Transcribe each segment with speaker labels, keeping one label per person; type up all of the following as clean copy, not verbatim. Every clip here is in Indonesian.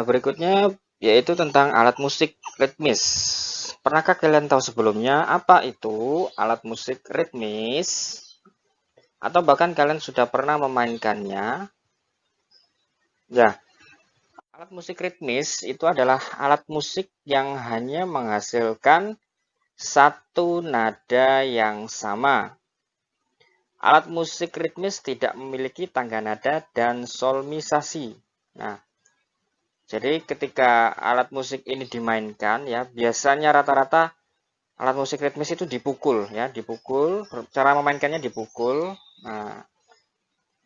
Speaker 1: berikutnya yaitu tentang alat musik ritmis. Pernahkah kalian tahu sebelumnya apa itu alat musik ritmis? Atau bahkan kalian sudah pernah memainkannya? Ya, alat musik ritmis itu adalah alat musik yang hanya menghasilkan satu nada yang sama. Alat musik ritmis tidak memiliki tangga nada dan solmisasi. Nah, jadi ketika alat musik ini dimainkan ya, biasanya rata-rata alat musik ritmis itu dipukul ya, dipukul, cara memainkannya dipukul. Nah,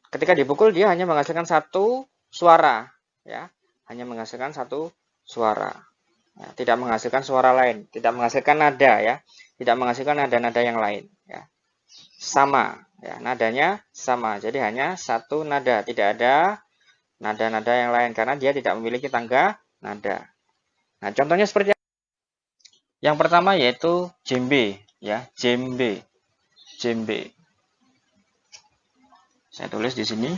Speaker 1: ketika dipukul dia hanya menghasilkan satu suara ya, hanya menghasilkan satu suara. Ya, tidak menghasilkan suara lain, tidak menghasilkan nada ya, tidak menghasilkan nada-nada yang lain ya. Sama ya, nadanya sama. Jadi hanya satu nada, tidak ada nada-nada yang lain karena dia tidak memiliki tangga nada. Nah, contohnya seperti yang pertama yaitu djembe ya, djembe. Djembe. Saya tulis di sini.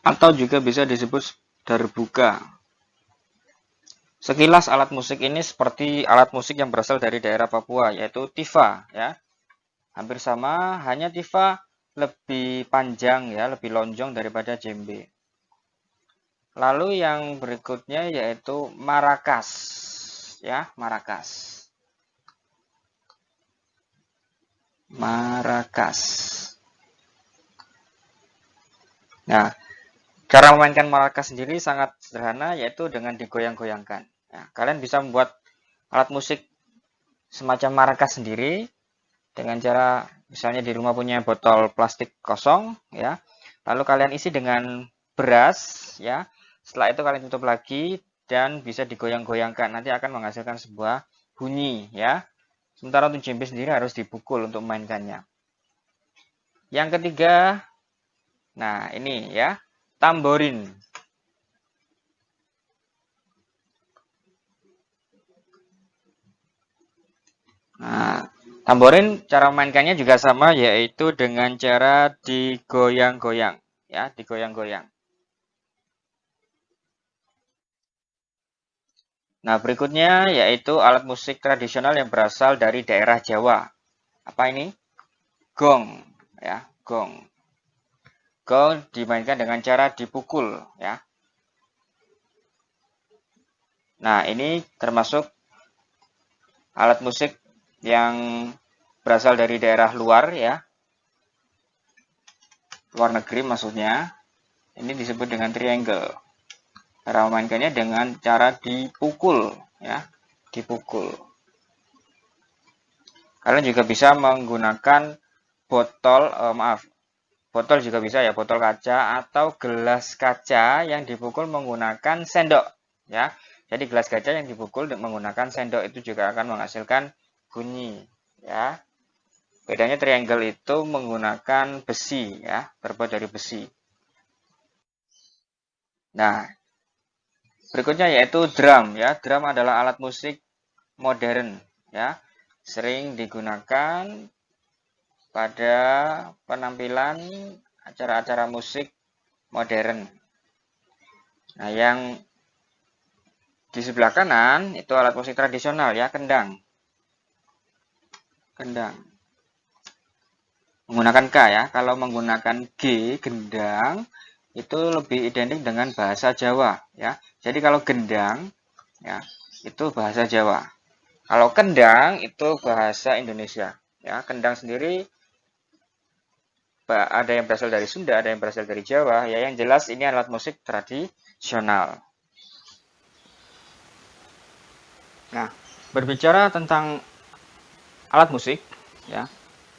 Speaker 1: Atau juga bisa disebut darbuka. Sekilas alat musik ini seperti alat musik yang berasal dari daerah Papua yaitu tifa ya. Hampir sama, hanya tifa lebih panjang ya, lebih lonjong daripada djembe. Lalu yang berikutnya yaitu marakas ya, marakas. Marakas. Nah, cara memainkan marakas sendiri sangat sederhana yaitu dengan digoyang-goyangkan. Nah, kalian bisa membuat alat musik semacam marakas sendiri dengan cara misalnya di rumah punya botol plastik kosong ya, lalu kalian isi dengan beras ya, setelah itu kalian tutup lagi dan bisa digoyang-goyangkan, nanti akan menghasilkan sebuah bunyi ya. Sementara untuk djembe sendiri harus dipukul untuk memainkannya. Yang ketiga, nah ini ya, tamborin. Nah, tamborin cara memainkannya juga sama yaitu dengan cara digoyang-goyang ya, digoyang-goyang. Nah, berikutnya yaitu alat musik tradisional yang berasal dari daerah Jawa. Apa ini? Gong ya, gong. Gong dimainkan dengan cara dipukul ya. Nah, ini termasuk alat musik yang berasal dari daerah luar ya. Luar negeri maksudnya. Ini disebut dengan triangle. Cara memainkannya dengan cara dipukul ya, dipukul. Kalian juga bisa menggunakan botol, botol juga bisa ya, botol kaca atau gelas kaca yang dipukul menggunakan sendok ya. Jadi gelas kaca yang dipukul menggunakan sendok itu juga akan menghasilkan bunyi ya. Bedanya triangle itu menggunakan besi ya, terbuat dari besi. Nah, berikutnya yaitu drum ya. Drum adalah alat musik modern ya. Sering digunakan pada penampilan acara-acara musik modern. Nah, yang di sebelah kanan itu alat musik tradisional ya, kendang. Kendang. Menggunakan K ya. Kalau menggunakan G, gendang, itu lebih identik dengan bahasa Jawa ya. Jadi kalau gendang ya, itu bahasa Jawa. Kalau kendang itu bahasa Indonesia ya. Kendang sendiri ada yang berasal dari Sunda, ada yang berasal dari Jawa ya. Yang jelas ini alat musik tradisional. Nah, berbicara tentang alat musik ya.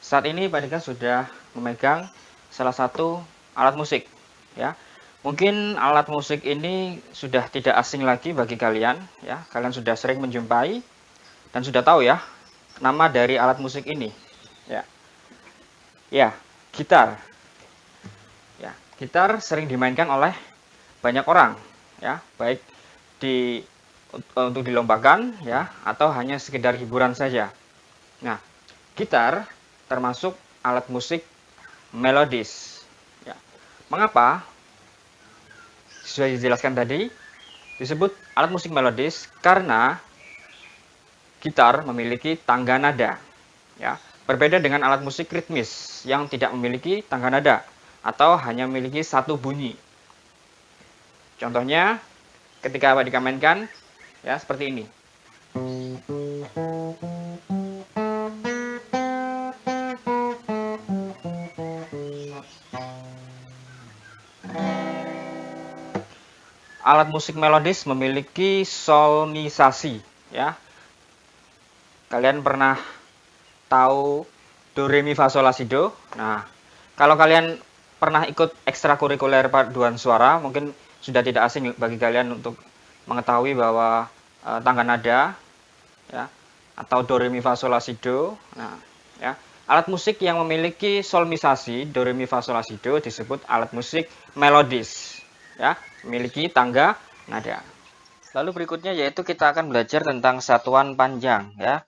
Speaker 1: Saat ini Pak Dika sudah memegang salah satu alat musik ya. Mungkin alat musik ini sudah tidak asing lagi bagi kalian ya. Kalian sudah sering menjumpai dan sudah tahu ya nama dari alat musik ini. Ya. Ya, gitar. Ya, gitar sering dimainkan oleh banyak orang ya, baik untuk dilombakan ya atau hanya sekedar hiburan saja. Nah, gitar termasuk alat musik melodis. Ya. Mengapa? Sudah dijelaskan tadi, disebut alat musik melodis karena gitar memiliki tangga nada. Ya, berbeda dengan alat musik ritmis yang tidak memiliki tangga nada atau hanya memiliki satu bunyi. Contohnya, ketika dikamainkan, ya seperti ini. Alat musik melodis memiliki solmisasi, ya. Kalian pernah tahu do re mi fa sol la si do? Nah, kalau kalian pernah ikut ekstrakurikuler paduan suara, mungkin sudah tidak asing bagi kalian untuk mengetahui bahwa tangga nada, ya, atau do re mi fa sol la si do. Nah, ya, alat musik yang memiliki solmisasi do re mi fa sol la si do disebut alat musik melodis, ya, memiliki tangga nada. Lalu berikutnya yaitu kita akan belajar tentang satuan panjang, ya.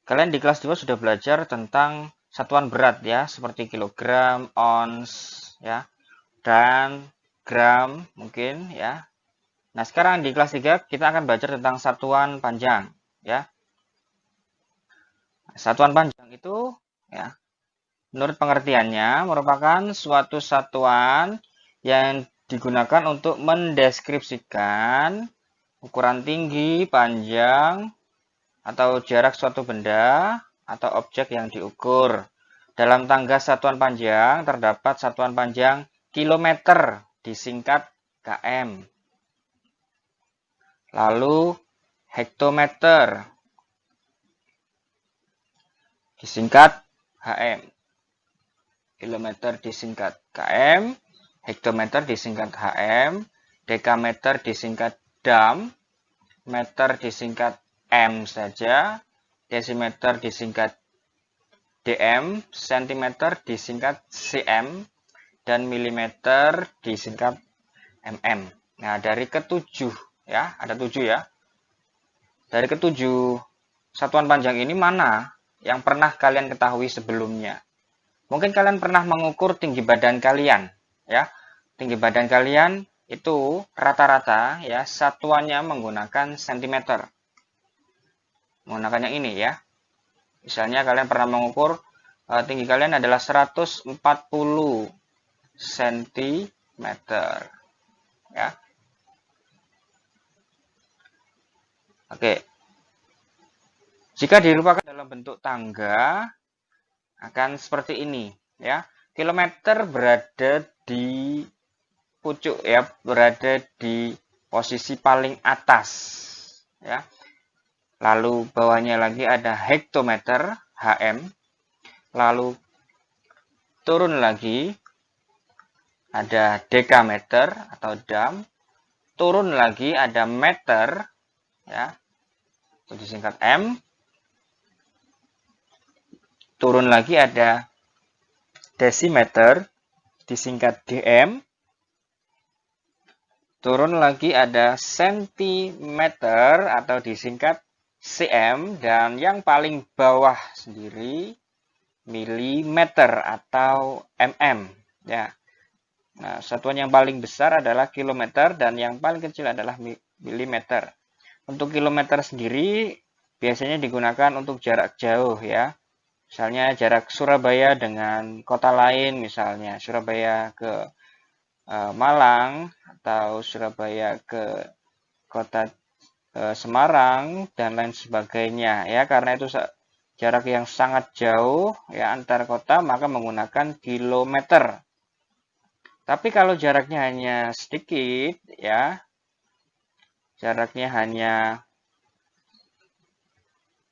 Speaker 1: Kalian di kelas 2 sudah belajar tentang satuan berat, ya, seperti kilogram, ons, ya, dan gram mungkin, ya. Nah, sekarang di kelas 3 kita akan belajar tentang satuan panjang, ya. Satuan panjang itu, ya, menurut pengertiannya merupakan suatu satuan yang digunakan untuk mendeskripsikan ukuran tinggi, panjang, atau jarak suatu benda atau objek yang diukur. Dalam tangga satuan panjang terdapat satuan panjang kilometer disingkat km. Lalu hektometer disingkat hm. Kilometer disingkat km, hektometer disingkat hm, dekameter disingkat dam, meter disingkat M saja, desimeter disingkat dm, sentimeter disingkat cm, dan milimeter disingkat mm. Nah, dari ketujuh, ya, ada 7 ya. Dari ketujuh satuan panjang ini mana yang pernah kalian ketahui sebelumnya? Mungkin kalian pernah mengukur tinggi badan kalian, ya. Tinggi badan kalian itu rata-rata, ya, satuannya menggunakan sentimeter. Menggunakan yang ini, ya. Misalnya kalian pernah mengukur tinggi kalian adalah 140 cm, ya. Oke. Jika dirupakan dalam bentuk tangga akan seperti ini, ya. Kilometer berada di pucuk, ya, berada di posisi paling atas, ya. Lalu bawahnya lagi ada hektometer, hm. Lalu turun lagi ada dekameter atau dam. Turun lagi ada meter, ya, itu disingkat m. Turun lagi ada desimeter, disingkat dm. Turun lagi ada sentimeter atau disingkat cm, dan yang paling bawah sendiri milimeter atau mm, ya. Nah, satuan yang paling besar adalah kilometer dan yang paling kecil adalah milimeter. Untuk kilometer sendiri biasanya digunakan untuk jarak jauh, ya. Misalnya jarak Surabaya dengan kota lain, misalnya Surabaya ke Malang atau Surabaya ke kota Semarang dan lain sebagainya, ya. Karena itu jarak yang sangat jauh, ya, antar kota, maka menggunakan kilometer. Tapi kalau jaraknya hanya sedikit, ya, jaraknya hanya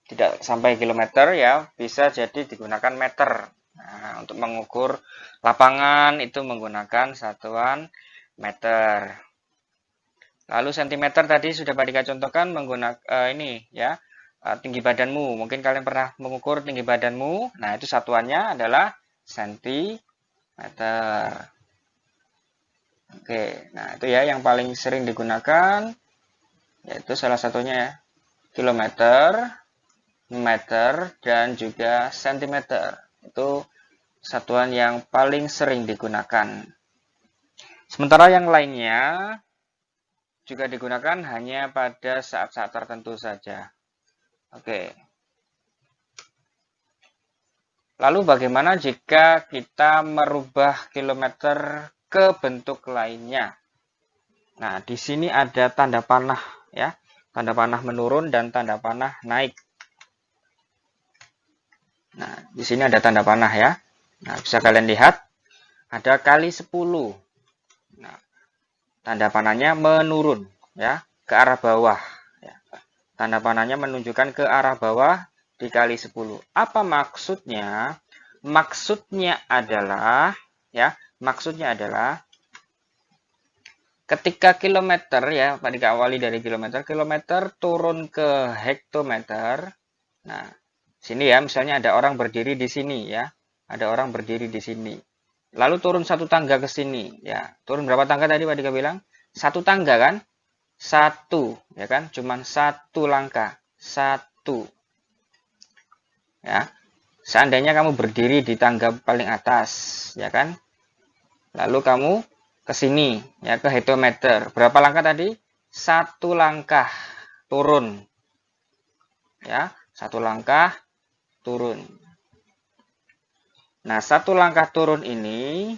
Speaker 1: tidak sampai kilometer, ya, bisa jadi digunakan meter. Nah, untuk mengukur lapangan itu menggunakan satuan meter. Lalu sentimeter tadi sudah Pak Dika contohkan menggunakan ini, ya, tinggi badanmu. Mungkin kalian pernah mengukur tinggi badanmu. Nah, itu satuannya adalah sentimeter. Oke, nah itu, ya, yang paling sering digunakan, yaitu salah satunya, ya, kilometer, meter, dan juga sentimeter. Itu satuan yang paling sering digunakan. Sementara yang lainnya juga digunakan hanya pada saat-saat tertentu saja. Oke. Lalu bagaimana jika kita merubah kilometer ke bentuk lainnya? Nah, di sini ada tanda panah ya. Tanda panah menurun dan tanda panah naik. Nah, di sini ada tanda panah ya. Nah, bisa kalian lihat ada kali 10. Nah, tanda panahnya menurun ya, ke arah bawah ya. Tanda panahnya menunjukkan ke arah bawah dikali 10. Apa maksudnya? Maksudnya adalah ketika kilometer ya, tadi awali dari kilometer turun ke hektometer. Nah, sini ya, misalnya ada orang berdiri di sini ya. Ada orang berdiri di sini. Lalu turun satu tangga ke sini ya. Turun berapa tangga tadi Pak Dika bilang? Satu tangga kan? Satu, ya kan? Cuman satu langkah. Satu. Ya. Seandainya kamu berdiri di tangga paling atas, ya kan? Lalu kamu ke sini, ya, ke hektometer. Berapa langkah tadi? Satu langkah turun. Ya, satu langkah turun. Nah, satu langkah turun ini,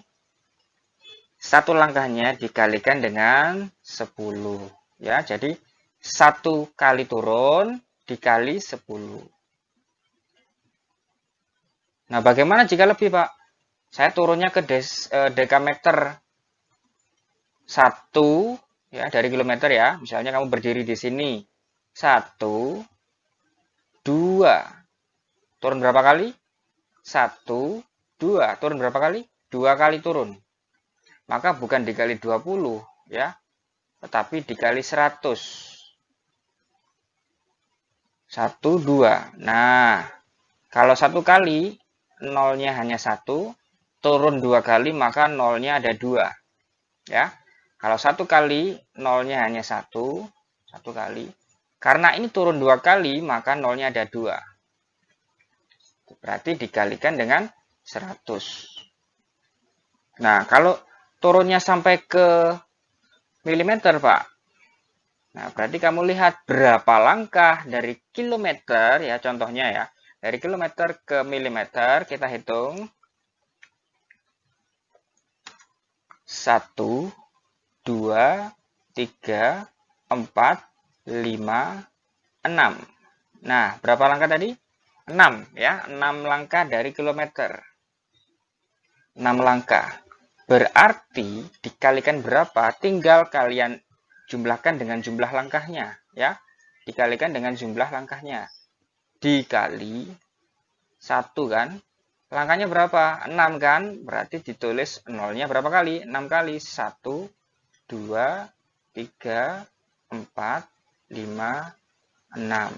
Speaker 1: satu langkahnya dikalikan dengan 10. Ya, jadi satu kali turun dikali 10. Nah, bagaimana jika lebih, Pak? Saya turunnya ke dekameter 1 ya, dari kilometer ya. Misalnya kamu berdiri di sini. 1, 2. Turun berapa kali? 1, 2. Turun berapa kali? 2 kali turun. Maka bukan dikali 20 ya, tetapi dikali 100. 1, 2. Nah, kalau satu kali nolnya hanya 1, turun 2 kali maka nolnya ada 2. Ya. Kalau satu kali nolnya hanya 1 kali. Karena ini turun 2 kali maka nolnya ada 2. Berarti dikalikan dengan 100. Nah, kalau turunnya sampai ke milimeter, Pak. Nah, berarti kamu lihat berapa langkah dari kilometer ya, contohnya ya. Dari kilometer ke milimeter kita hitung. 1, 2, 3, 4, 5, 6. Nah, berapa langkah tadi? 6 ya, 6 langkah dari kilometer. 6 langkah. Berarti dikalikan berapa? Tinggal kalian jumlahkan dengan jumlah langkahnya ya. Dikalikan dengan jumlah langkahnya. Dikali 1 kan? Langkahnya berapa? 6 kan? Berarti ditulis nolnya berapa kali? 6 kali. 1, 2, 3, 4, 5, 6.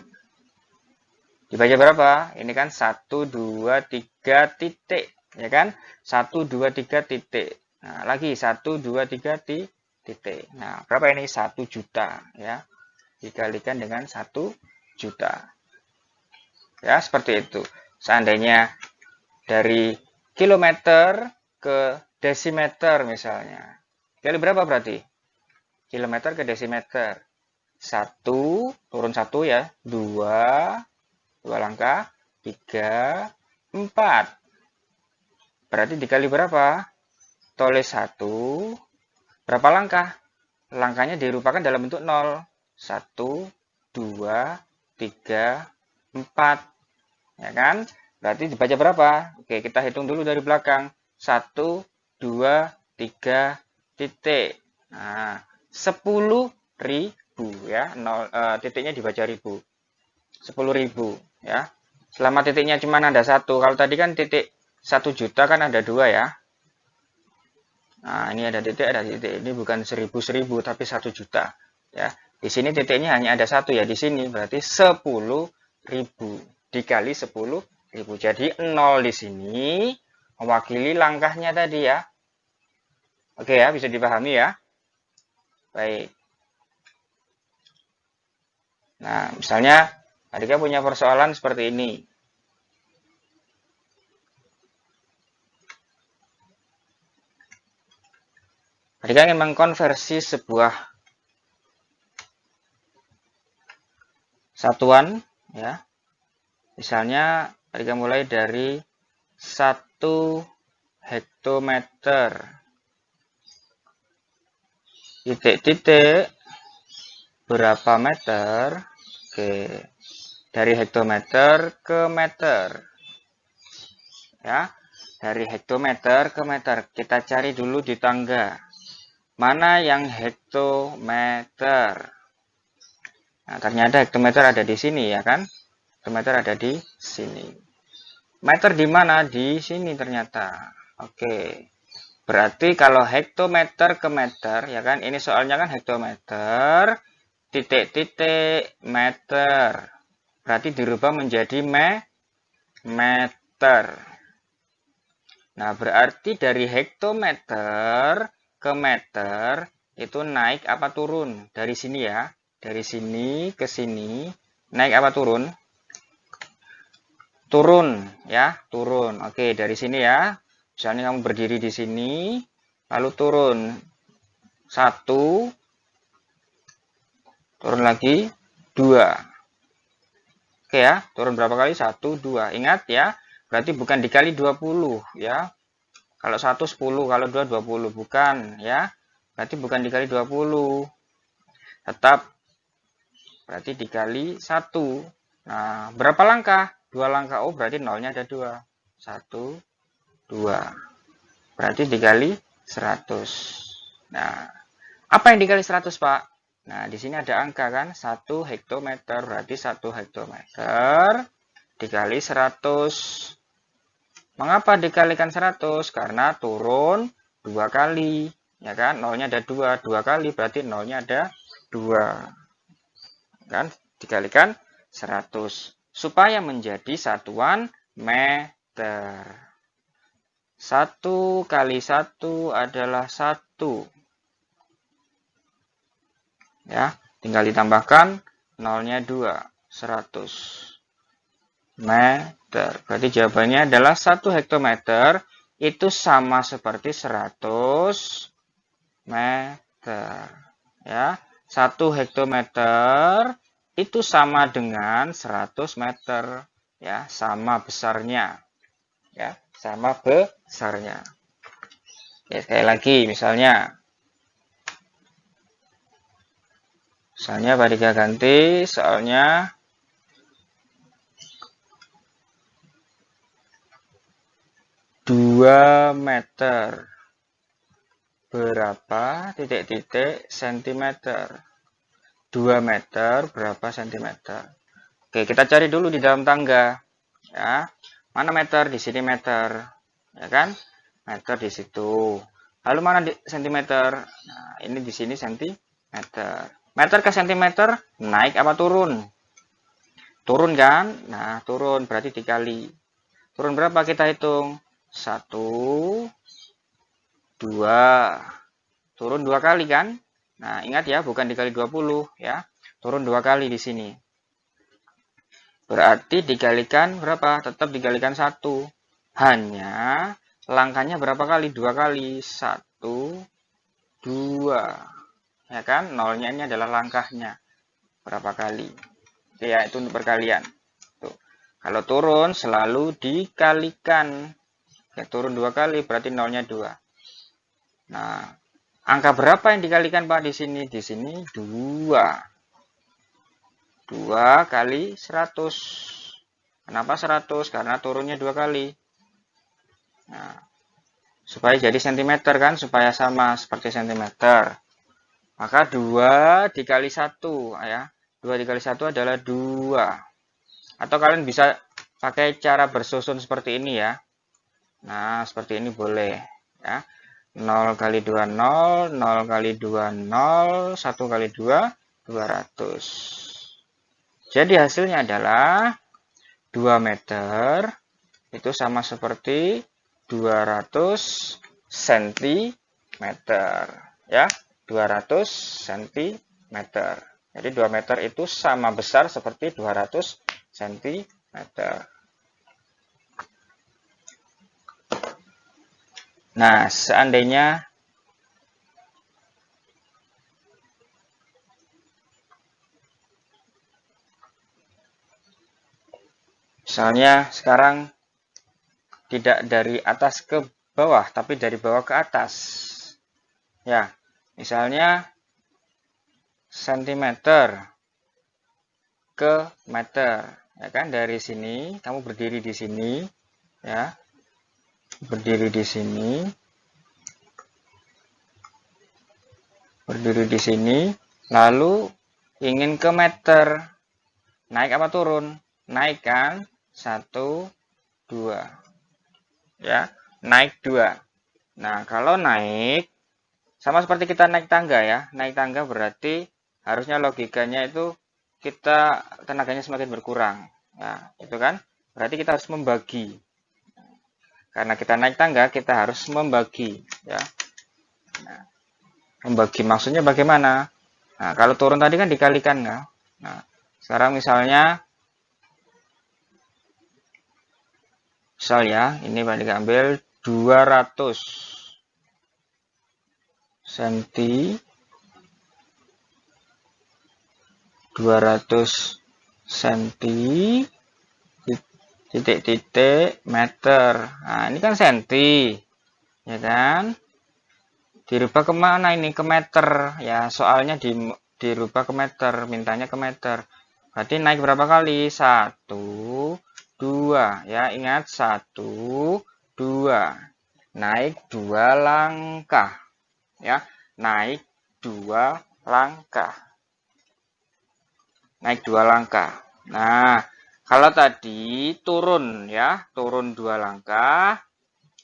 Speaker 1: Dibaca berapa? Ini kan 1, 2, 3 titik. Ya kan? 1, 2, 3 titik. Nah, lagi 1, 2, 3 titik. Nah, berapa ini? 1 juta. Ya. Dikalikan dengan 1 juta. Ya, seperti itu. Seandainya dari kilometer ke desimeter misalnya. Kali berapa berarti? Kilometer ke desimeter. 1, turun 1 ya. 2 langkah. 3, 4. Berarti dikali berapa? Tulis 1. Berapa langkah? Langkahnya dirupakan dalam bentuk 0. 1, 2, 3, 4. Ya kan? Berarti dibaca berapa? Oke, kita hitung dulu dari belakang. 1, 2, 3, titik. Nah, 10.000 ya. Titiknya dibaca ribu. 10.000 ya. Selama titiknya cuma ada 1. Kalau tadi kan titik 1 juta kan ada 2 ya. Nah, ini ada titik, ada titik. Ini bukan 1000 tapi 1 juta ya. Di sini titiknya hanya ada 1 ya di sini. Berarti 10.000 dikali 10.000. Jadi 0 di sini mewakili langkahnya tadi ya. Oke ya, bisa dipahami ya. Baik. Nah, misalnya Adika punya persoalan seperti ini. Ketika ingin mengkonversi sebuah satuan, ya, misalnya ketika mulai dari 1 hektometer, titik-titik berapa meter, oke, dari hektometer ke meter, ya, dari hektometer ke meter. Kita cari dulu di tangga, mana yang hektometer. Nah, ternyata hektometer ada di sini, ya kan? Hektometer ada di sini. Meter di mana? Di sini ternyata. Oke. Berarti kalau hektometer ke meter, ya kan? Ini soalnya kan hektometer, titik-titik meter. Berarti dirubah menjadi meter. Nah, berarti dari hektometer ke meter itu naik apa turun? Dari sini ya. Dari sini ke sini naik apa turun? Turun ya, turun. Oke, dari sini ya. Misalnya kamu berdiri di sini, lalu turun 1, turun lagi 2. Oke ya, turun berapa kali? 1, 2. Ingat ya, berarti bukan dikali 20 ya. Kalau 1 10, kalau 2 20, bukan ya. Berarti bukan dikali 20. Tetap berarti dikali 1. Nah, berapa langkah? 2 langkah. Oh, berarti nolnya ada 2. 1, 2. Berarti dikali 100. Nah, apa yang dikali 100, Pak? Nah, di sini ada angka kan? 1 hektometer. Berarti 1 hektometer dikali 100. Mengapa dikalikan 100? Karena turun 2 kali. Ya kan? Nolnya ada 2. 2 kali berarti nolnya ada 2. Kan? Dikalikan 100. Supaya menjadi satuan meter. 1 kali 1 adalah 1. Ya, tinggal ditambahkan nolnya 2. 100 meter. Berarti jawabannya adalah 1 hektometer itu sama seperti 100 meter. Ya, 1 hektometer itu sama dengan 100 meter. Ya, sama besarnya. Ya, sama besarnya. Ya, sekali lagi misalnya Pak Dika ganti soalnya 2 meter berapa titik-titik sentimeter. 2 meter berapa sentimeter. Oke, kita cari dulu di dalam tangga. Ya, mana meter? Di sini meter. Ya kan? Meter di situ. Lalu mana di sentimeter? Nah, ini di sini sentimeter. Meter ke sentimeter naik apa turun? Turun kan? Nah, turun berarti dikali. Turun berapa kita hitung? 1, 2. Turun 2 kali kan? Nah, ingat ya, bukan dikali 20 ya. Turun 2 kali di sini. Berarti dikalikan berapa? Tetap dikalikan 1. Hanya langkahnya berapa kali? 2 kali. 1, 2. Ya kan? Nolnya ini adalah langkahnya. Berapa kali? Oke ya, itu untuk perkalian. Tuh. Kalau turun selalu dikalikan. Ya, turun 2 kali berarti nolnya 2. Nah, angka berapa yang dikalikan Pak di sini? Di sini 2. 2 kali 100. Kenapa 100? Karena turunnya 2 kali. Nah, supaya jadi sentimeter kan, supaya sama seperti sentimeter. Maka 2 dikali 1 ya. 2 dikali 1 adalah 2. Atau kalian bisa pakai cara bersusun seperti ini ya. Nah, seperti ini boleh ya. 0 kali 2 0, 0 kali 2 0, 1 kali 2 200. Jadi hasilnya adalah 2 meter itu sama seperti 200 cm ya, 200 cm. Jadi 2 meter itu sama besar seperti 200 cm. Nah, seandainya Misalnya sekarang tidak dari atas ke bawah, tapi dari bawah ke atas. Ya, misalnya sentimeter ke meter. Ya kan, dari sini kamu berdiri di sini, ya. Berdiri di sini. Berdiri di sini, lalu ingin ke meter. Naik apa turun? Naik kan? 1, 2. Ya, naik 2. Nah, kalau naik, sama seperti kita naik tangga ya. Naik tangga berarti harusnya logikanya itu kita tenaganya semakin berkurang. Nah, itu kan? Berarti kita harus membagi. Karena kita naik tangga, kita harus membagi. Ya. Nah, membagi maksudnya bagaimana? Nah, kalau turun tadi kan dikalikan ya. Nah, sekarang misalnya misal ya, ini Pak diambil 200 cm 200 cm titik-titik meter. Nah, ini kan senti. Ya kan? Dirubah kemana ini? Ke meter. Ya, soalnya dirubah ke meter. Mintanya ke meter. Berarti naik berapa kali? 1, 2. Ya, ingat 1, 2. Naik 2 langkah. Ya, naik 2 langkah. Naik 2 langkah. Nah, kalau tadi turun ya, turun 2 langkah,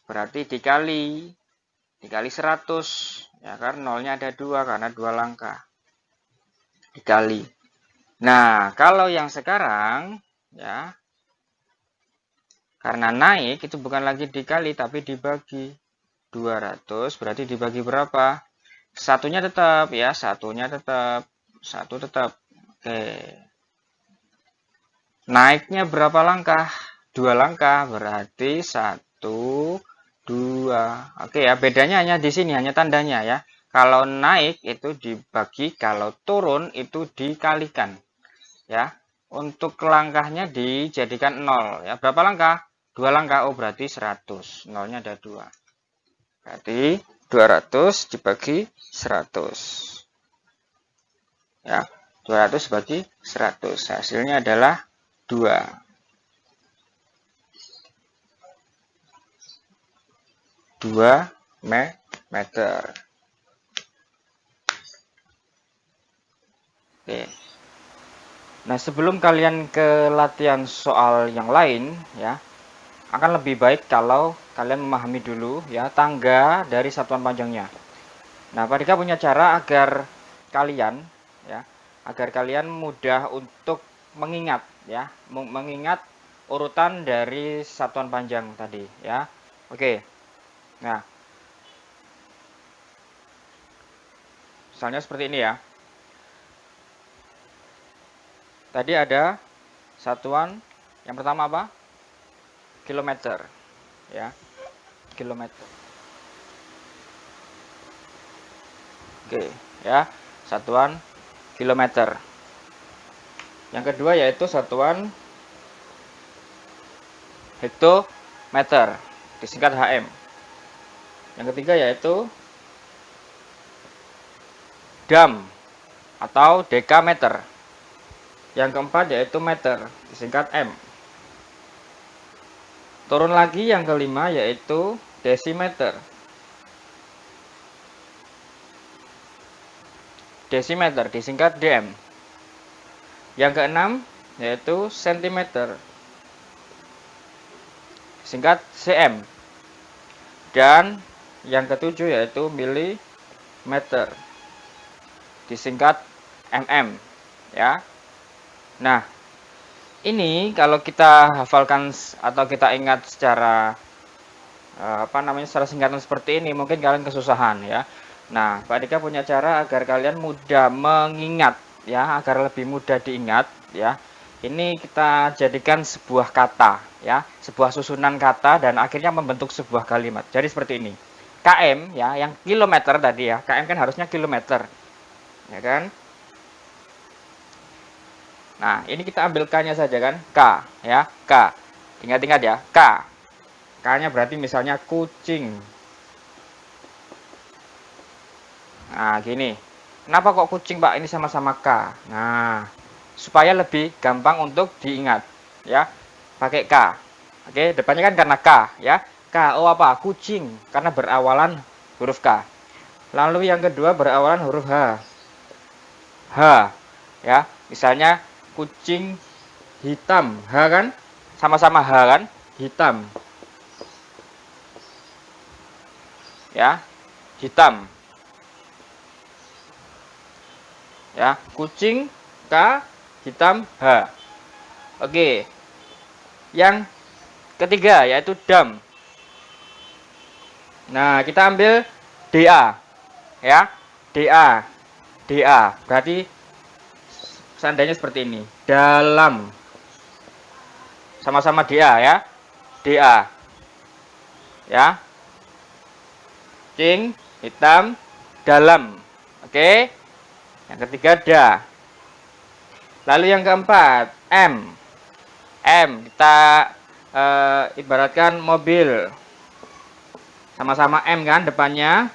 Speaker 1: berarti dikali 100. Ya kan, nolnya ada 2 karena 2 langkah. Dikali. Nah, kalau yang sekarang ya, karena naik itu bukan lagi dikali tapi dibagi. 200 berarti dibagi berapa? Satunya tetap ya, satunya tetap. 1 tetap. Oke. Naiknya berapa langkah? 2 langkah berarti 1, 2. Oke ya, bedanya hanya di sini, hanya tandanya ya. Kalau naik itu dibagi, kalau turun itu dikalikan. Ya, untuk langkahnya dijadikan 0 ya. Berapa langkah? 2 langkah. Oh, berarti 100. Nolnya ada 2. Berarti 200 dibagi 100. Ya, 200 bagi 100. Hasilnya adalah 2. 2 meter. Oke. Nah, sebelum kalian ke latihan soal yang lain ya, akan lebih baik kalau kalian memahami dulu ya tangga dari satuan panjangnya. Nah, Pak Dika punya cara agar kalian ya, agar kalian mudah untuk mengingat ya, mengingat urutan dari satuan panjang tadi ya. Oke. Nah, misalnya seperti ini ya. Tadi ada satuan yang pertama apa? Kilometer ya. Kilometer. Oke, ya. Satuan kilometer. Yang kedua yaitu satuan hektometer, disingkat HM. Yang ketiga yaitu dam atau dekameter. Yang keempat yaitu meter, disingkat M. Turun lagi yang kelima yaitu desimeter. Desimeter disingkat DM. Yang keenam yaitu sentimeter, disingkat CM. Dan yang ketujuh yaitu milimeter, disingkat MM ya. Nah, ini kalau kita hafalkan atau kita ingat secara secara singkatan seperti ini, mungkin kalian kesusahan ya. Nah, Pak Dika punya cara agar kalian mudah mengingat ya, agar lebih mudah diingat ya. Ini kita jadikan sebuah kata ya, sebuah susunan kata dan akhirnya membentuk sebuah kalimat. Jadi seperti ini. KM ya, yang kilometer tadi ya. KM kan harusnya kilometer. Ya kan? Nah, ini kita ambil K-nya saja kan, K ya, K. Ingat-ingat ya, K. K-nya berarti misalnya kucing. Nah, gini. Kenapa kok kucing, Pak? Ini sama-sama K. Nah, supaya lebih gampang untuk diingat ya. Pakai K. Oke, depannya kan karena K ya. K, oh apa? Kucing, karena berawalan huruf K. Lalu yang kedua berawalan huruf H. H ya. Misalnya kucing hitam, H kan? Sama-sama H kan? Hitam. Ya, hitam. Ya, kucing K, hitam H. Oke. Yang ketiga yaitu dam. Nah, kita ambil DA. Ya. DA. DA. Berarti seandainya seperti ini. Dalam. Sama-sama DA ya. DA. Ya. Kucing hitam dalam. Oke. Yang ketiga da. Lalu yang keempat M. M kita ibaratkan mobil. Sama-sama M kan depannya.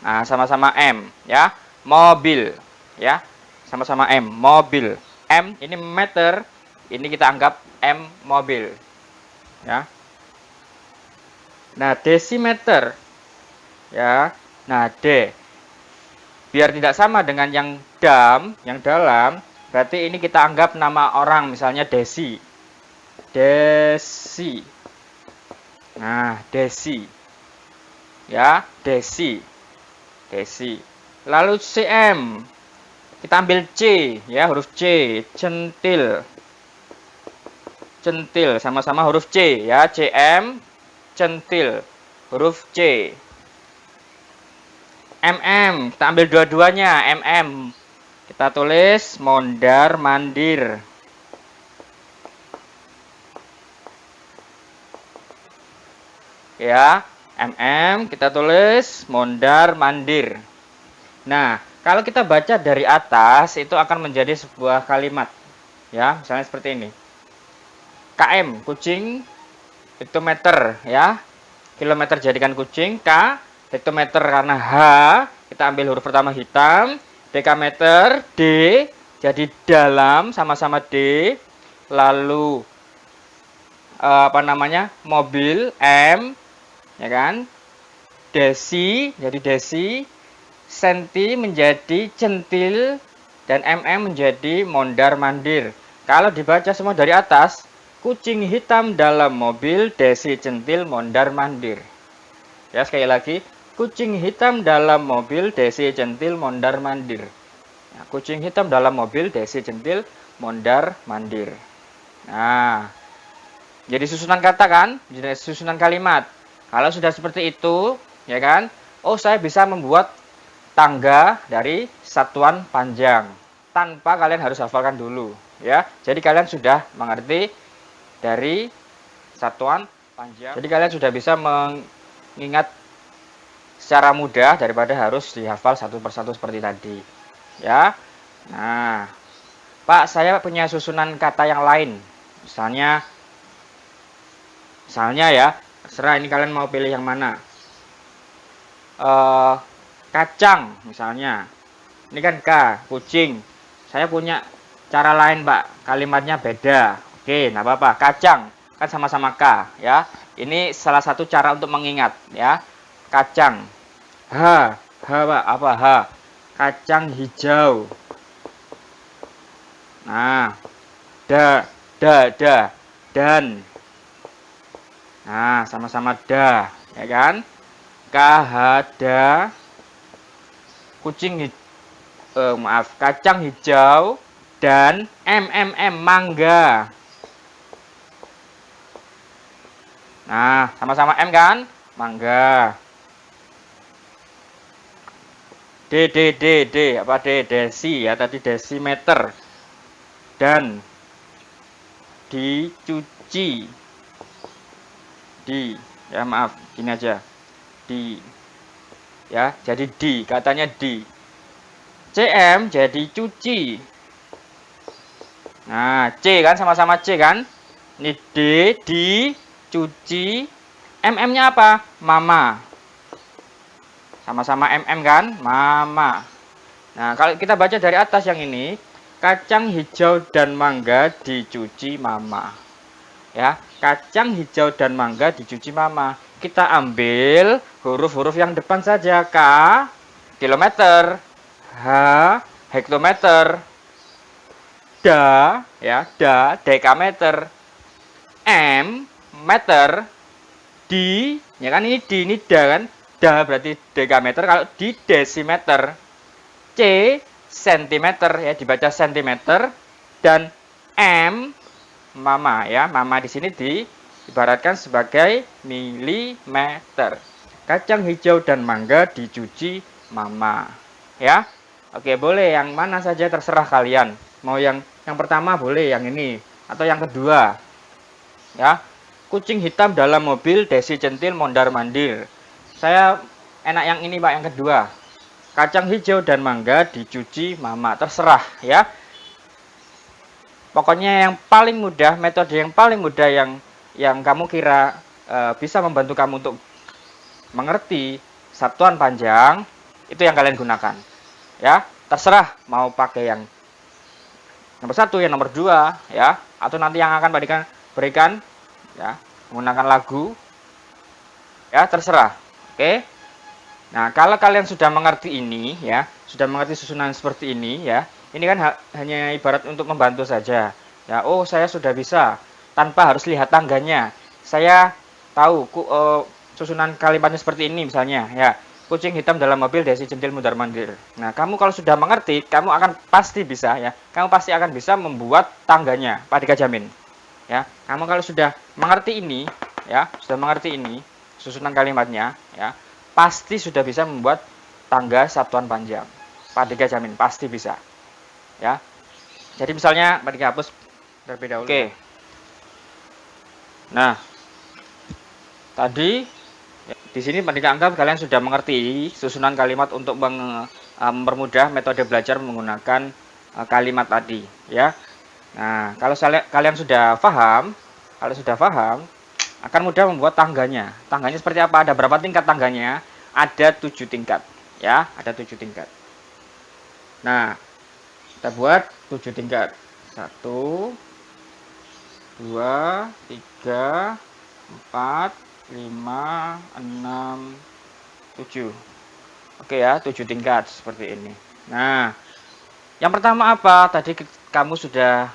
Speaker 1: Nah, sama-sama M ya. Mobil ya. Sama-sama M, mobil. M ini meter, ini kita anggap M mobil. Ya. Nah, desimeter. Ya. Nah, D. Biar tidak sama dengan yang dam, yang dalam, berarti ini kita anggap nama orang, misalnya Desi. Desi. Nah, Desi. Ya, Desi. Desi. Lalu CM. Kita ambil C, ya, huruf C, centil. Centil sama-sama huruf C, ya, CM, centil, huruf C. MM, kita ambil dua-duanya, MM. Kita tulis mondar mandir. Ya, MM kita tulis mondar mandir. Nah, kalau kita baca dari atas itu akan menjadi sebuah kalimat. Ya, misalnya seperti ini. KM, kucing, hektometer, ya. Kilometer jadikan kucing, K, hektometer karena H, kita ambil huruf pertama hitam, dekameter, D, jadi dalam, sama-sama D, lalu apa namanya, mobil, M, ya kan, desi, jadi desi, senti menjadi centil, dan mm menjadi mondar mandir. Kalau dibaca semua dari atas, kucing hitam dalam mobil, desi centil, mondar mandir. Ya, sekali lagi, kucing hitam dalam mobil, desi centil, mondar mandir. Nah, kucing hitam dalam mobil, desi centil, mondar mandir. Nah, jadi susunan kata kan, jadi susunan kalimat. Kalau sudah seperti itu, ya kan, oh saya bisa membuat tangga dari satuan panjang tanpa kalian harus hafalkan dulu, ya. Jadi kalian sudah mengerti dari satuan panjang. Jadi kalian sudah bisa mengingat secara mudah daripada harus dihafal satu persatu seperti tadi, ya. Nah, Pak, saya punya susunan kata yang lain, misalnya ya, terserah ini kalian mau pilih yang mana. Kacang misalnya, ini kan K, kucing. Saya punya cara lain, Pak, kalimatnya beda. Oke, nggak apa-apa. Kacang kan sama-sama K, ya. Ini salah satu cara untuk mengingat, ya. Kacang. H, Pak, apa H? Kacang hijau. Nah, da, dan. Nah, sama-sama da, ya kan? Kahada, kucing kacang hijau, dan mangga. Nah, sama-sama M kan? Mangga. D, apa D? Desi, ya, tadi desimeter. Dan dicuci. Di, ya maaf, gini aja. Di, ya, jadi di, katanya di. CM jadi cuci. Nah, C kan sama-sama C kan? Ini D, di, cuci. MM-nya apa? Mama. Sama-sama MM kan? Mama. Nah, kalau kita baca dari atas yang ini, kacang hijau dan mangga dicuci mama. Ya, kacang hijau dan mangga dicuci mama. Kita ambil huruf-huruf yang depan saja. K, kilometer. H, hektometer. Da, ya, dekameter. M, meter. Di, ya kan ini da kan? Da berarti dekameter, kalau di desimeter. C, sentimeter, ya dibaca sentimeter. Dan M, mama, ya mama di sini diibaratkan sebagai milimeter. Kacang hijau dan mangga dicuci mama, ya. Oke, boleh yang mana saja terserah kalian. Mau yang pertama boleh yang ini atau yang kedua, ya. Kucing hitam dalam mobil, Desi centil mondar mandir. Saya enak yang ini Pak, yang kedua. Kacang hijau dan mangga dicuci mama, terserah ya. Pokoknya yang paling mudah, metode yang paling mudah yang kamu kira bisa membantu kamu untuk mengerti satuan panjang, itu yang kalian gunakan. Ya, terserah mau pakai yang nomor 1, yang nomor 2 ya, atau nanti yang akan berikan ya, menggunakan lagu. Ya, terserah. Oke. Nah, kalau kalian sudah mengerti ini ya, sudah mengerti susunan seperti ini ya, ini kan hanya ibarat untuk membantu saja. Ya, oh saya sudah bisa tanpa harus lihat tangganya. Saya tahu susunan kalimatnya seperti ini misalnya ya. Kucing hitam dalam mobil, Desi centil mondar mandir. Nah, kamu kalau sudah mengerti, kamu akan pasti bisa ya. Kamu pasti akan bisa membuat tangganya, Pak Dika jamin. Ya, kamu kalau sudah mengerti ini ya, sudah mengerti ini susunan kalimatnya ya, pasti sudah bisa membuat tangga satuan panjang. Pak Dika jamin pasti bisa. Ya. Jadi misalnya Pak Dika hapus terlebih dahulu. Oke. Nah, tadi di sini Pak Dika anggap kalian sudah mengerti susunan kalimat untuk mempermudah metode belajar menggunakan kalimat tadi, ya. Nah, kalau kalian sudah paham, akan mudah membuat tangganya. Tangganya seperti apa? Ada berapa tingkat tangganya? Ada 7 tingkat, ya, ada 7 tingkat. Nah, kita buat 7 tingkat. 1, 2, 3, 4, 5, 6, 7. Oke ya, 7 tingkat seperti ini. Nah, yang pertama apa? Tadi kamu sudah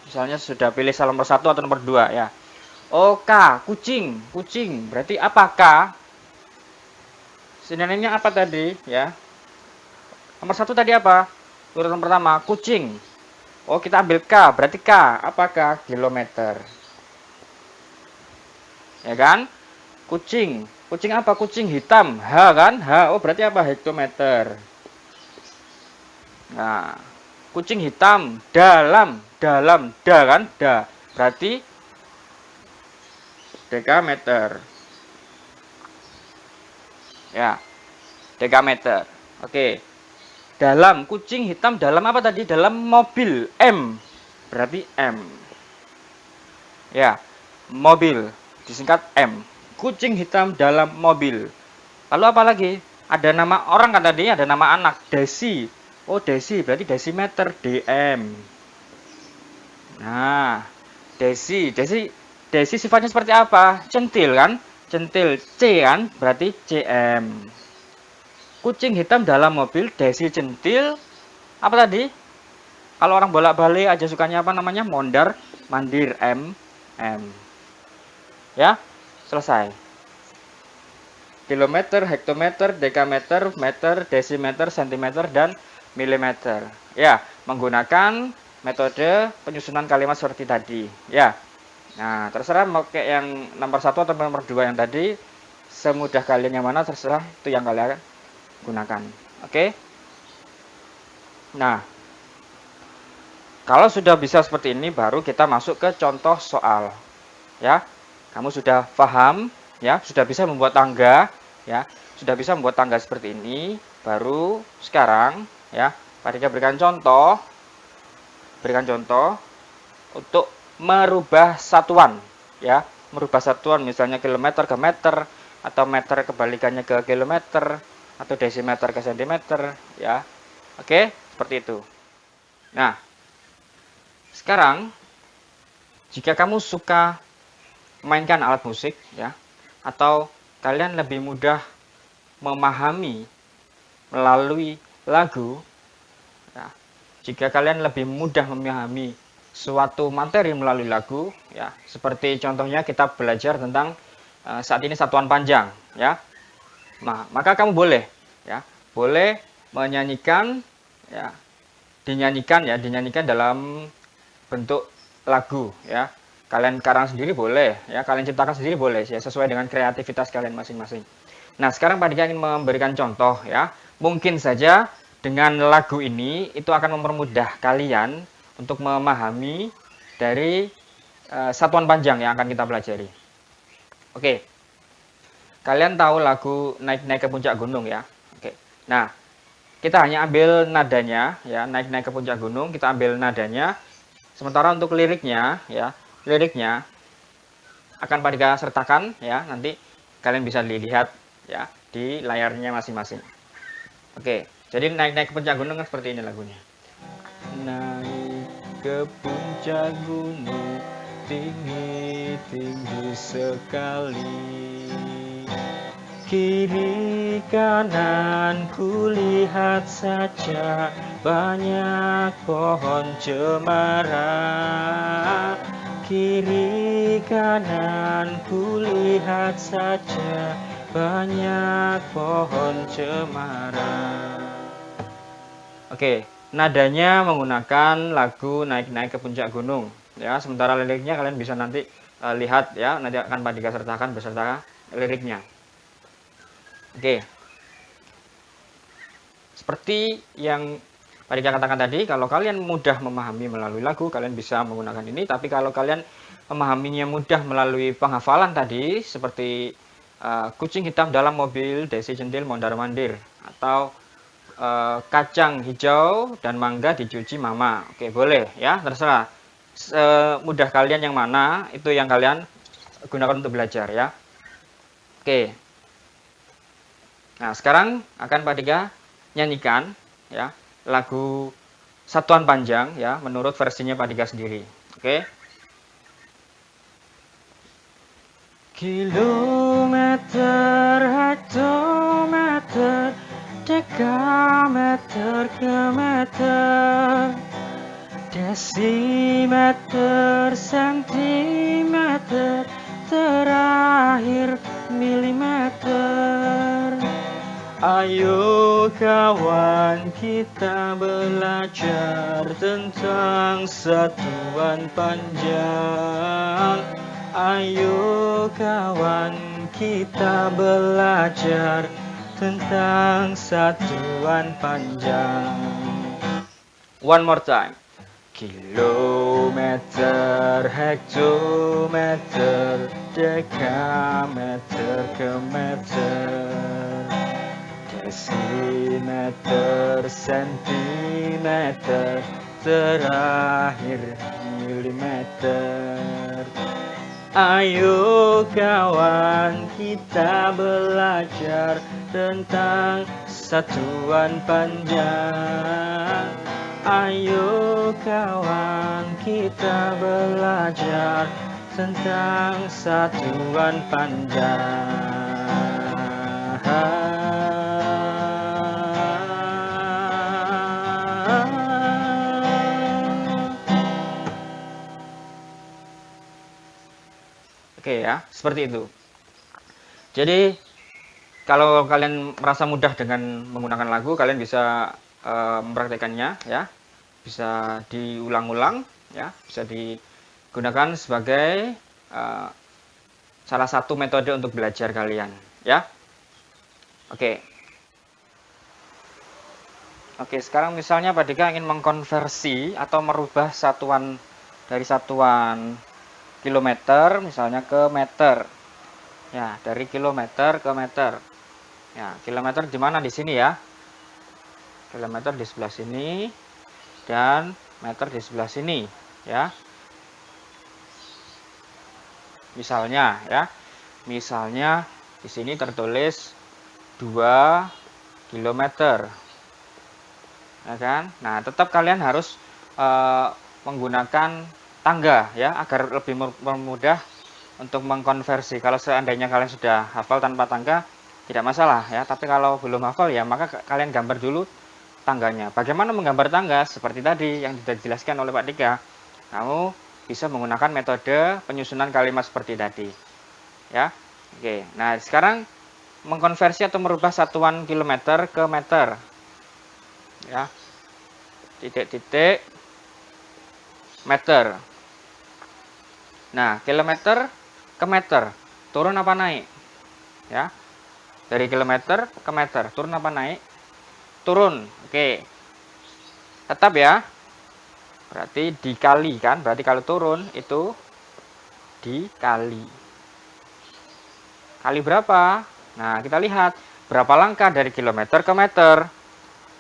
Speaker 1: misalnya sudah pilih nomor 1 atau nomor 2 ya. Oh, K, kucing. Kucing. Berarti apa K? Sinonimnya apa tadi ya? Nomor 1 tadi apa? Urutan pertama, kucing. Oh, kita ambil K. Berarti K. Apa K? Kilometer. Ya kan? Kucing. Kucing apa? Kucing hitam. H kan? H. Oh, berarti apa? Hektometer. Nah, kucing hitam dalam da kan? Da. Berarti dekameter. Ya. Dekameter. Oke. Dalam kucing hitam dalam apa tadi? Dalam mobil. M. Berarti M. Ya. Mobil disingkat M. Kucing hitam dalam mobil. Lalu apa lagi? Ada nama orang kan tadi, ada nama anak, Desi. Oh, Desi berarti desimeter, DM. Nah, Desi sifatnya seperti apa? Centil kan? Centil, C kan? Berarti CM. Kucing hitam dalam mobil, Desi centil. Apa tadi? Kalau orang bolak-balik aja sukanya apa namanya? Mondar mandir, M. Ya, selesai. Kilometer, hektometer, dekameter, meter, desimeter, sentimeter, dan milimeter. Ya, menggunakan metode penyusunan kalimat seperti tadi. Ya, nah terserah mau pakai yang nomor 1 atau nomor 2 yang tadi. Semudah kalian yang mana terserah, itu yang kalian gunakan. Oke. Nah, kalau sudah bisa seperti ini, baru kita masuk ke contoh soal. Ya, kamu sudah paham, ya, sudah bisa membuat tangga, ya, sudah bisa membuat tangga seperti ini. Baru sekarang, ya, Pak Dika berikan contoh. untuk merubah satuan, ya, merubah satuan misalnya kilometer ke meter atau meter kebalikannya ke kilometer atau desimeter ke sentimeter, ya. Oke, seperti itu. Nah, sekarang jika kamu suka mainkan alat musik, ya, atau kalian lebih mudah memahami melalui lagu, ya, jika kalian lebih mudah memahami suatu materi melalui lagu, ya, seperti contohnya kita belajar tentang saat ini satuan panjang, ya. Nah, maka kamu boleh, ya, boleh menyanyikan, ya, dinyanyikan dalam bentuk lagu, ya. Kalian karang sendiri boleh, ya, kalian ciptakan sendiri boleh, ya, sesuai dengan kreativitas kalian masing-masing. Nah, sekarang Pak Dika ingin memberikan contoh, ya. Mungkin saja dengan lagu ini itu akan mempermudah kalian untuk memahami dari satuan panjang yang akan kita pelajari. Oke. Kalian tahu lagu Naik-naik ke Puncak Gunung, ya. Oke. Nah, kita hanya ambil nadanya, ya, Naik-naik ke Puncak Gunung, kita ambil nadanya. Sementara untuk liriknya, ya, liriknya akan Pak Dika sertakan, ya, nanti kalian bisa dilihat, ya, di layarnya masing-masing. Oke, jadi Naik-naik ke Puncak Gunung kan seperti ini lagunya. Naik ke puncak gunung, tinggi-tinggi sekali. Kiri kanan kulihat saja banyak pohon cemara. Kiri kanan kulihat saja banyak pohon cemara. Oke, nadanya menggunakan lagu Naik-naik ke Puncak Gunung, ya. Sementara liriknya kalian bisa nanti lihat, ya, nanti akan Pak Dika sertakan beserta liriknya. Oke. Seperti yang Pak Dika katakan tadi, kalau kalian mudah memahami melalui lagu, kalian bisa menggunakan ini. Tapi kalau kalian memahaminya mudah melalui penghafalan tadi, seperti kucing hitam dalam mobil, desi centil mondar-mandir, atau kacang hijau dan mangga dicuci mama. Oke, boleh, ya, terserah. Mudah kalian yang mana, itu yang kalian gunakan untuk belajar, ya. Oke. Nah, sekarang akan Pak Dika nyanyikan, ya, lagu satuan panjang, ya, menurut versinya Pak Dika sendiri. Oke. Kilometer, hektometer, dekameter ke meter, desimeter, sentimeter, terakhir milimeter. Ayo kawan, kita belajar tentang satuan panjang. Ayo kawan, kita belajar tentang satuan panjang. One more time. Kilometer, hektometer, dekameter ke meter, desimeter, sentimeter, terakhir milimeter. Ayo kawan, kita belajar tentang satuan panjang. Ayo kawan, kita belajar tentang satuan panjang. Oke, ya, seperti itu. Jadi kalau kalian merasa mudah dengan menggunakan lagu, kalian bisa mempraktekannya, ya. Bisa diulang-ulang, ya, bisa digunakan sebagai salah satu metode untuk belajar kalian, ya. Oke. Oke, sekarang misalnya Pak Dika ingin mengkonversi atau merubah satuan dari satuan kilometer misalnya ke meter. Ya, dari kilometer ke meter. Ya, kilometer di mana? Di sini, ya. Kilometer di sebelah sini dan meter di sebelah sini, ya. Misalnya ya, misalnya di sini tertulis 2 kilometer, ya kan? Nah, tetap kalian harus menggunakan tangga ya, agar lebih mudah untuk mengkonversi. Kalau seandainya kalian sudah hafal tanpa tangga, tidak masalah ya. Tapi kalau belum hafal ya, maka kalian gambar dulu tangganya. Bagaimana menggambar tangga? Seperti tadi yang sudah dijelaskan oleh Pak Dika. Kamu bisa menggunakan metode penyusunan kalimat seperti tadi. Ya. Oke. Nah, sekarang mengkonversi atau merubah satuan kilometer ke meter. Ya. Titik-titik meter. Nah, kilometer ke meter. Turun apa naik? Ya. Dari kilometer ke meter. Turun apa naik? Turun. Oke. Tetap ya. Berarti dikali kan? Berarti kalau turun itu dikali. Kali berapa? Nah, kita lihat berapa langkah dari kilometer ke meter.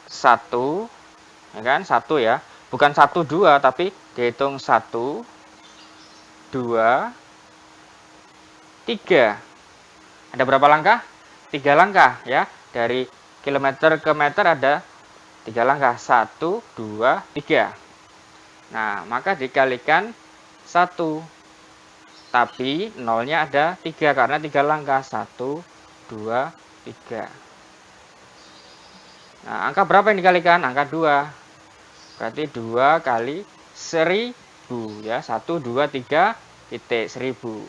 Speaker 1: 1, ya kan? 1 ya. Bukan 1, 2, tapi dihitung 1, 2, 3. Ada berapa langkah? 3 langkah ya. Dari kilometer ke meter ada 3 langkah. 1, 2, 3. Nah, maka dikalikan 1. Tapi nolnya ada 3 karena 3 langkah. 1, 2, 3. Nah, angka berapa yang dikalikan? Angka 2. Berarti 2 kali 1000 ya. 1, 2, 3, titik 1000.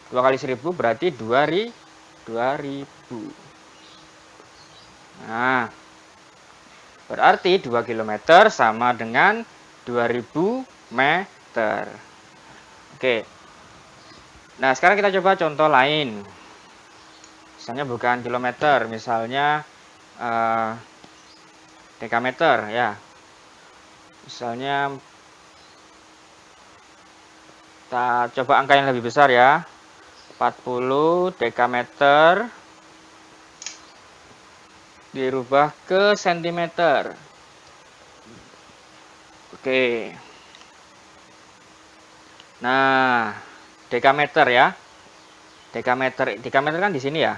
Speaker 1: 2 kali 1000 berarti 2000. Nah, berarti 2 km sama dengan 2000 meter. Oke. Nah, sekarang kita coba contoh lain. Misalnya bukan kilometer, misalnya dekameter ya. Misalnya kita coba angka yang lebih besar ya. 40 dekameter dirubah ke sentimeter. Oke. Nah, dekameter ya. Dekameter kan di sini ya.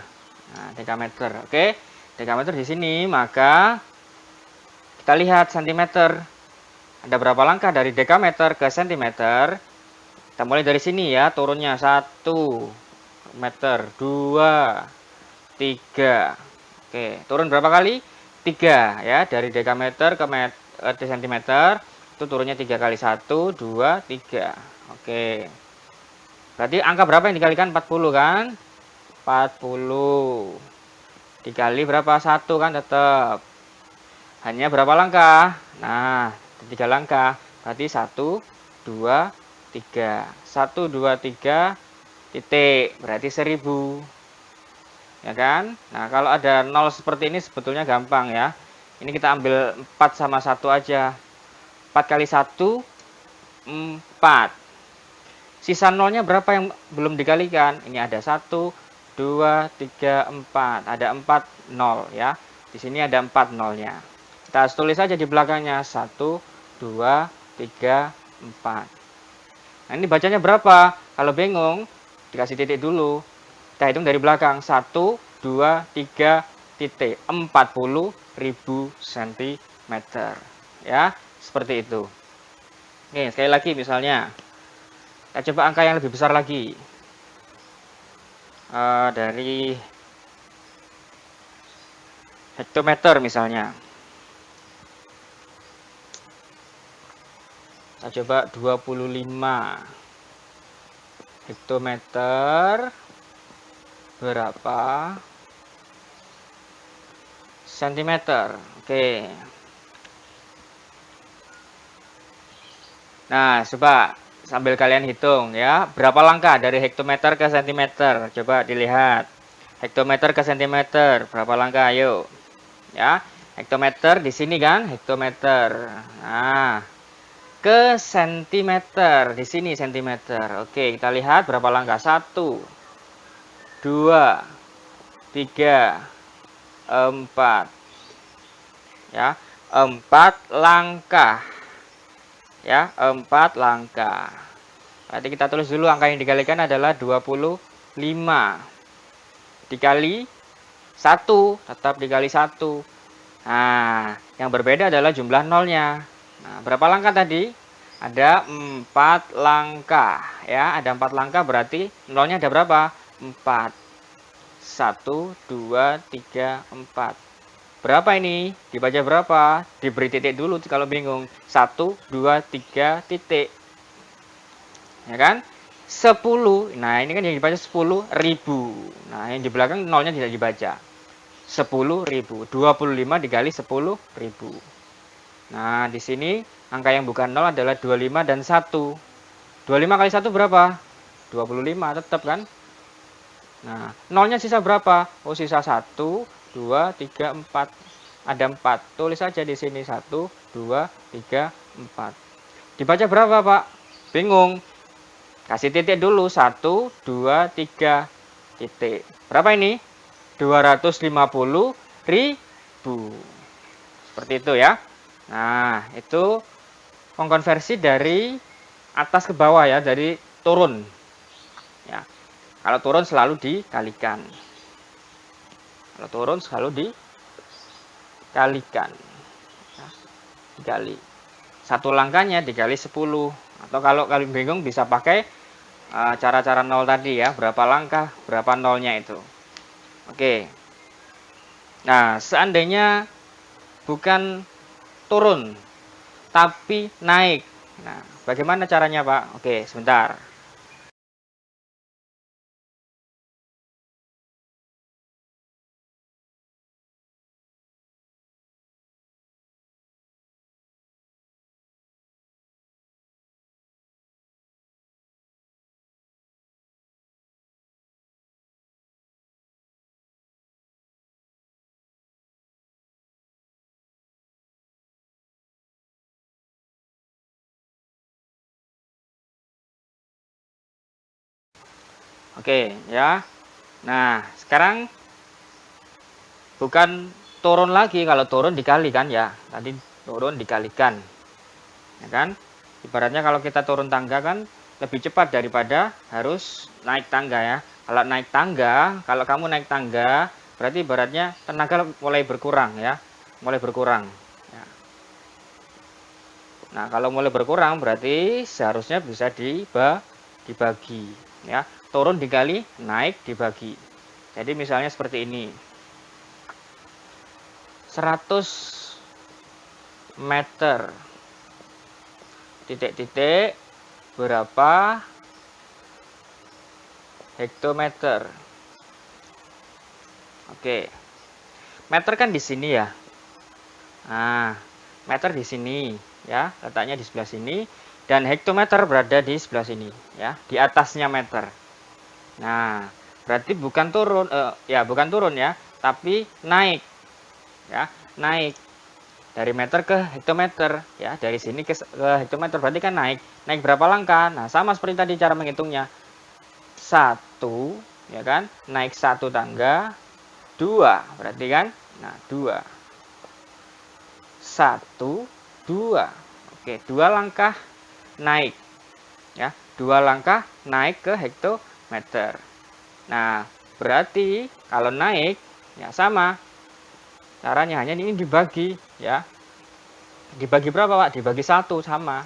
Speaker 1: Nah, dekameter. Oke. Dekameter di sini, maka kita lihat sentimeter. Ada berapa langkah dari dekameter ke sentimeter? Kita mulai dari sini ya, turunnya 1 meter, 2, 3. Oke, turun berapa kali? 3 ya, dari dekameter ke sentimeter. Itu turunnya 3 kali 1, 2, 3. Oke. Berarti angka berapa yang dikalikan? 40 kan? 40. Dikali berapa? 1 kan tetap. Hanya berapa langkah? Nah, 3 langkah. Berarti 1, 2, 3. 1, 2, 3, titik. Berarti 1000. Ya kan? Nah, kalau ada 0 seperti ini sebetulnya gampang ya. Ini kita ambil 4 sama 1 aja. 4 kali 1, 4. Sisa nolnya berapa yang belum dikalikan? Ini ada 1, 2, 3, 4. Ada 4 0 ya. Di sini ada 4 nolnya. Kita tulis saja di belakangnya 1, 2, 3, 4. Nah, ini bacanya berapa? Kalau bingung, dikasih titik dulu. Kita hitung dari belakang. 1, 2, 3, titik. 40.000 cm. Ya, seperti itu. Oke, sekali lagi misalnya. Kita coba angka yang lebih besar lagi. Dari hektometer misalnya. Kita coba 25 hektometer berapa sentimeter. Oke. Nah, coba sambil kalian hitung ya, berapa langkah dari hektometer ke sentimeter. Coba dilihat. Hektometer ke sentimeter, berapa langkah? Ayo. Ya, hektometer di sini kan, hektometer. Nah, ke sentimeter, di sini sentimeter. Oke, kita lihat berapa langkah. 1, 2, 3, 4. Ya, 4 langkah. Ya, 4 langkah. Berarti kita tulis dulu angka yang dikalikan adalah 25. Dikali 1, tetap dikali 1. Nah, yang berbeda adalah jumlah nolnya. Nah, berapa langkah tadi? Ada 4 langkah. Ya, ada 4 langkah berarti nolnya ada berapa? 4. 1, 2, 3, 4. Berapa ini? Dibaca berapa? Diberi titik dulu kalau bingung. 1, 2, 3, titik. Ya kan? 10. Nah, ini kan yang dibaca 10.000. Nah, yang di belakang nolnya tidak dibaca. 10.000. 25 dikali 10.000. Nah, di sini angka yang bukan 0 adalah 25 dan 1. 25 kali 1 berapa? 25 tetap kan? Nah, nolnya sisa berapa? Oh, sisa 1, 2, 3, 4. Ada 4. Tulis saja di sini 1, 2, 3, 4. Dibaca berapa, Pak? Bingung. Kasih titik dulu. 1, 2, 3. Titik. Berapa ini? 250.000. Seperti itu ya. Nah, itu mengkonversi dari atas ke bawah ya, dari turun. Ya. Kalau turun selalu dikalikan. Kalau turun selalu dikalikan. Ya, dikali. Satu langkahnya dikali 10. Atau kalau kalian bingung bisa pakai cara-cara nol tadi ya. Berapa langkah, berapa nolnya itu. Oke. Nah, seandainya bukan turun, tapi naik. Nah, bagaimana caranya, Pak? Oke, sebentar. Oke, ya. Nah, sekarang bukan turun lagi. Kalau turun dikalikan ya. Tadi turun dikalikan. Ya kan? Ibaratnya kalau kita turun tangga kan lebih cepat daripada harus naik tangga ya. Kalau naik tangga, kalau kamu naik tangga, berarti ibaratnya tenaga mulai berkurang ya. Mulai berkurang. Ya. Nah, kalau mulai berkurang berarti seharusnya bisa dibagi ya. Turun dikali, naik dibagi. Jadi misalnya seperti ini. 100 meter. Titik-titik berapa hektometer. Oke. Meter kan di sini ya. Nah, meter di sini ya, letaknya di sebelah sini dan hektometer berada di sebelah sini ya, di atasnya meter. Nah, berarti bukan turun bukan turun ya, tapi naik. Ya, naik dari meter ke hektometer ya, dari sini ke hektometer berarti kan naik. Naik berapa langkah? Nah, sama seperti tadi cara menghitungnya. 1 ya kan? Naik 1 tangga, 2 berarti kan? Nah, 2. 1, 2. Oke, 2 langkah naik. Ya, 2 langkah naik ke hektometer. Nah, berarti kalau naik ya sama. Caranya hanya ini dibagi ya. Dibagi berapa, Pak? Dibagi 1 sama.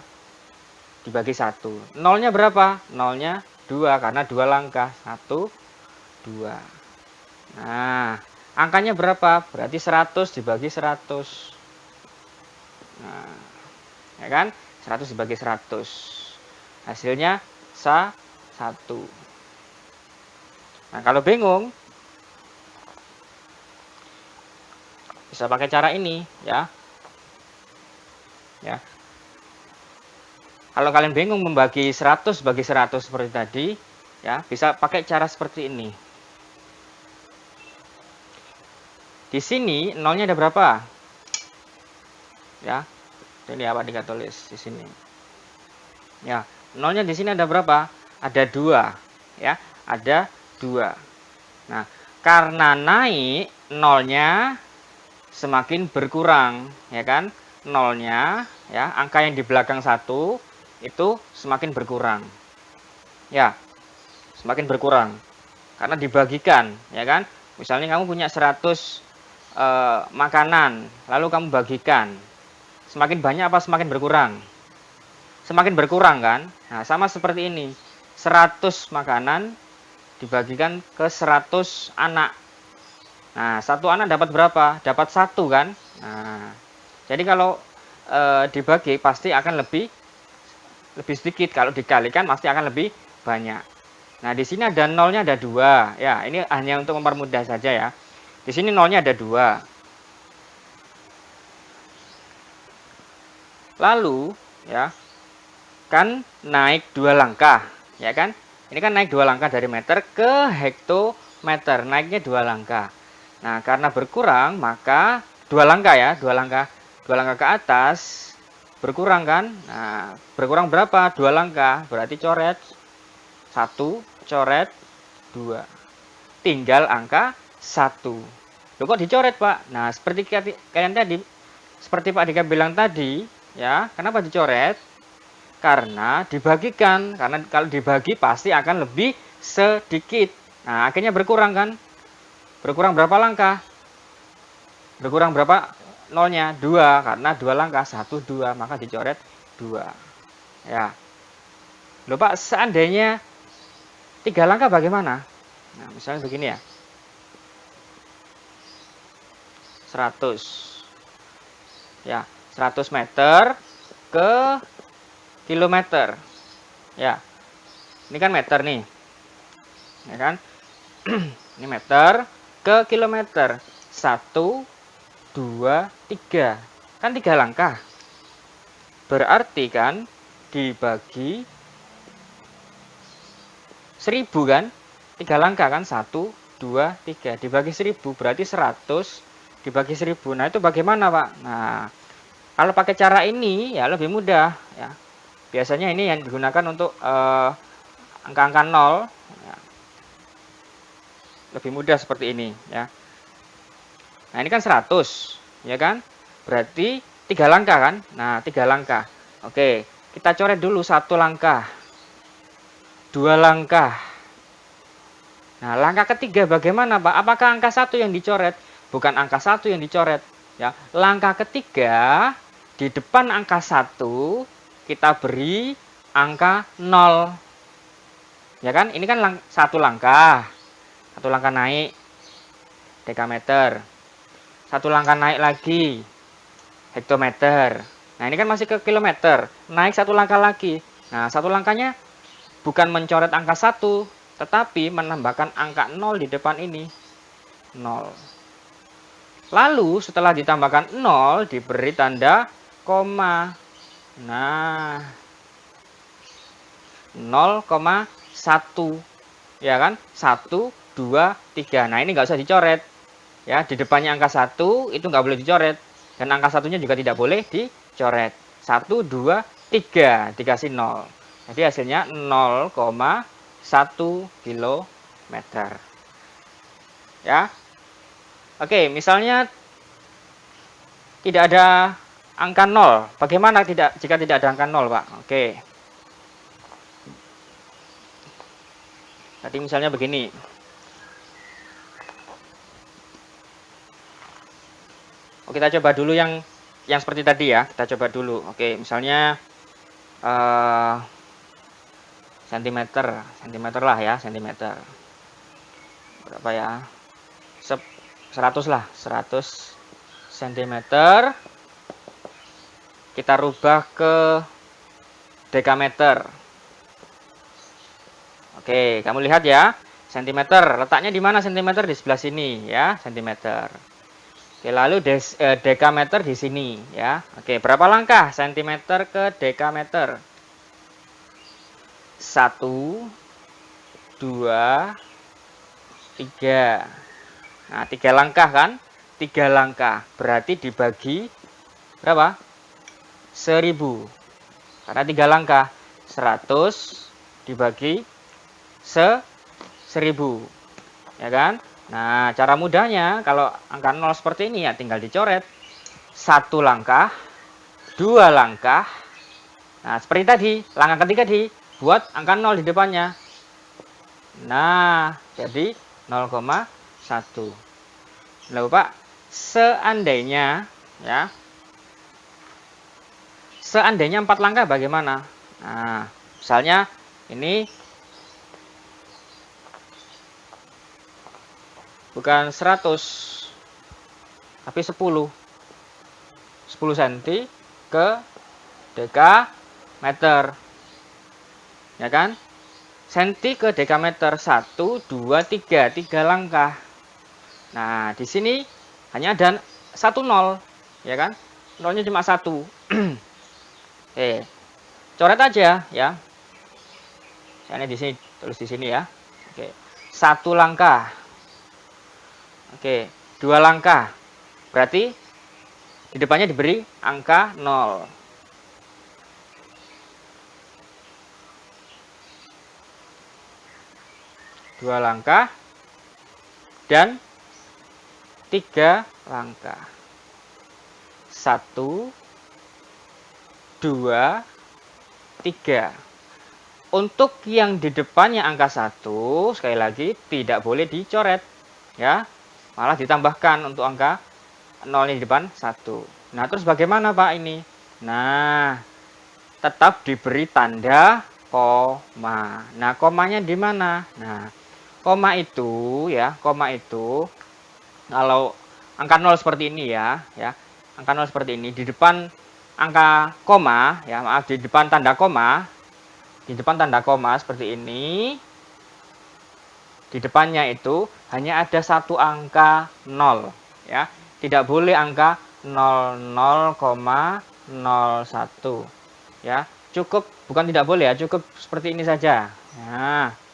Speaker 1: Dibagi 1. Nolnya berapa? Nolnya 2 karena 2 langkah. 1, 2. Nah, angkanya berapa? Berarti 100 dibagi 100. Nah, ya kan? 100 dibagi 100. Hasilnya 1. Nah, kalau bingung bisa pakai cara ini ya. Ya. Kalau kalian bingung membagi 100 bagi 100 seperti tadi, ya, bisa pakai cara seperti ini. Di sini nolnya ada berapa? Ya. Ini apa dikasih tulis di sini. Ya, nolnya di sini ada berapa? Ada 2, ya. Ada 2. Nah, karena naik nolnya semakin berkurang, ya kan? Nolnya, ya, angka yang di belakang 1 itu semakin berkurang. Ya, semakin berkurang. Karena dibagikan, ya kan? Misalnya kamu punya 100 makanan, lalu kamu bagikan. Semakin banyak apa semakin berkurang? Semakin berkurang kan? Nah, sama seperti ini. 100 makanan dibagikan ke 100 anak. Nah, satu anak dapat berapa? Dapat satu kan? Nah, jadi kalau dibagi pasti akan lebih sedikit. Kalau dikalikan pasti akan lebih banyak. Nah, di sini ada nolnya ada 2. Ya, ini hanya untuk mempermudah saja ya. Di sini nolnya ada 2. Lalu, ya, kan naik 2 langkah, ya kan? Ini kan naik 2 langkah dari meter ke hektometer, naiknya 2 langkah. Nah, karena berkurang, maka 2 langkah ya, 2 langkah ke atas berkurang kan? Nah, berkurang berapa? 2 langkah, berarti coret 1, coret 2. Tinggal angka 1. Loh kok dicoret, Pak? Nah, seperti kalian tadi, seperti Pak Dika bilang tadi, ya, kenapa dicoret? Karena dibagikan, karena kalau dibagi pasti akan lebih sedikit. Nah, akhirnya berkurang kan? Berkurang berapa langkah? Berkurang berapa nolnya? 2, karena 2 langkah, 1, 2, maka dicoret 2. Ya. Loh Pak, seandainya 3 langkah bagaimana? Nah, misalnya begini ya. 100. Ya, 100 meter ke kilometer. Ya. Ini kan meter nih. Ya kan? Ini meter ke kilometer. 1, 2, 3. Kan 3 langkah. Berarti kan dibagi 1000 kan? 3 langkah kan? 1, 2, 3. Dibagi 1000 berarti 100 dibagi 1000. Nah, itu bagaimana, Pak? Nah, kalau pakai cara ini ya lebih mudah ya. Biasanya ini yang digunakan untuk angka-angka nol ya. Lebih mudah seperti ini ya. Nah, ini kan 100 ya kan? Berarti 3 langkah kan? Nah, 3 langkah. Oke, kita coret dulu 1 langkah. 2 langkah. Nah, langkah ketiga bagaimana, Pak? Apakah angka 1 yang dicoret? Bukan angka 1 yang dicoret ya. Langkah ketiga di depan angka 1 kita beri angka 0. Ya kan? Ini kan 1 langkah. 1 langkah naik dekameter. 1 langkah naik lagi hektometer. Nah, ini kan masih ke kilometer. Naik 1 langkah lagi. Nah, 1 langkahnya bukan mencoret angka 1, tetapi menambahkan angka 0 di depan ini. 0. Lalu setelah ditambahkan 0 diberi tanda koma. Nah, 0,1. Ya kan? 1, 2, 3. Nah, ini nggak usah dicoret. Ya, di depannya angka 1 itu nggak boleh dicoret. Dan angka satunya juga tidak boleh dicoret. 1, 2, 3 dikasih 0. Jadi hasilnya 0,1 kilometer. Ya. Oke, misalnya tidak ada angka 0. Bagaimana jika tidak ada angka 0, Pak? Oke. Tadi misalnya begini. Oke, kita coba dulu yang seperti tadi ya. Kita coba dulu. Oke, misalnya sentimeter lah ya, sentimeter. Berapa ya? 100 lah, 100 cm. Kita rubah ke dekameter. Oke, kamu lihat ya. Sentimeter, letaknya di mana sentimeter? Di sebelah sini ya, sentimeter. Oke, lalu dekameter di sini ya. Oke, berapa langkah sentimeter ke dekameter? 1, 2, 3. Nah, 3 langkah kan? 3 langkah. Berarti dibagi berapa? 1000. Karena 3 langkah. 100 dibagi 1000. Ya kan? Nah, cara mudahnya kalau angka 0 seperti ini ya tinggal dicoret. 1 langkah, 2 langkah. Nah, seperti tadi, langkah ketiga buat angka 0 di depannya. Nah, jadi 0,1. Lalu Pak, seandainya ya, seandainya 4 langkah bagaimana? Nah, misalnya ini bukan 100 tapi 10 cm ke dekameter, ya kan? Senti ke dekameter 1, 2, 3 langkah. Nah, di sini hanya ada 1 0, ya kan? Nolnya cuma 1. Oke, coret aja ya. Misalnya di sini, tulis di sini ya. Oke, 1 langkah. Oke, 2 langkah. Berarti di depannya diberi angka 0. Dua langkah dan 3 langkah. 1, 2, 3. Untuk yang di depannya angka 1, sekali lagi tidak boleh dicoret, ya. Malah ditambahkan untuk angka 0 di depan 1. Nah, terus bagaimana Pak ini? Nah, tetap diberi tanda koma. Nah, komanya di mana? Nah, koma itu ya, koma itu kalau angka 0 seperti ini ya, angka 0 seperti ini, di depan angka koma, ya maaf, di depan tanda koma, seperti ini, di depannya itu hanya ada satu angka 0, ya, tidak boleh angka 00,01, ya, cukup, bukan tidak boleh ya, cukup seperti ini saja. Nah,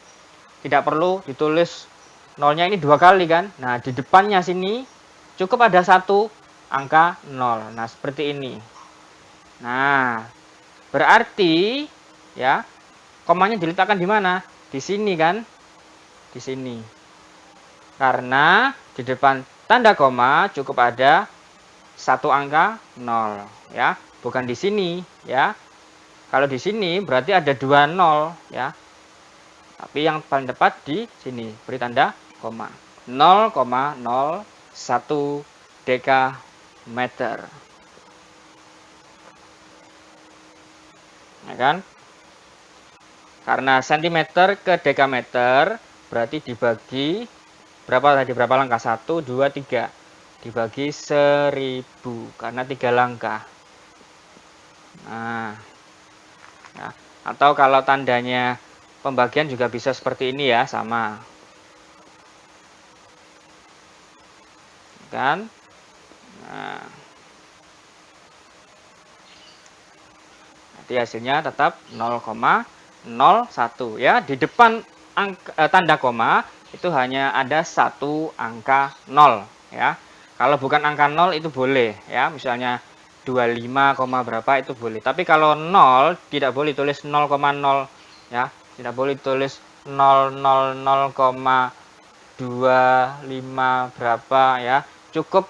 Speaker 1: tidak perlu ditulis nolnya ini 2 kali kan. Nah, di depannya sini cukup ada satu angka 0. Nah, seperti ini. Nah, berarti ya, komanya diletakkan di mana? Di sini kan? Di sini. Karena di depan tanda koma cukup ada satu angka 0 ya, bukan di sini ya. Kalau di sini berarti ada 2 0 ya. Tapi yang paling tepat di sini, beri tanda koma. 0,01 dekameter. Ya kan? Karena centimeter ke dekameter berarti dibagi berapa tadi? Berapa langkah? 1, 2, 3. Dibagi 1000 karena 3 langkah. Nah, ya. Atau kalau tandanya pembagian juga bisa seperti ini ya, sama. Kan? Nah, nanti hasilnya tetap 0,01 ya. Di depan tanda koma itu hanya ada satu angka 0 ya. Kalau bukan angka 0 itu boleh ya, misalnya 25, berapa itu boleh. Tapi kalau 0 tidak boleh tulis 0,0 ya. Tidak boleh tulis 0,25 berapa ya. Cukup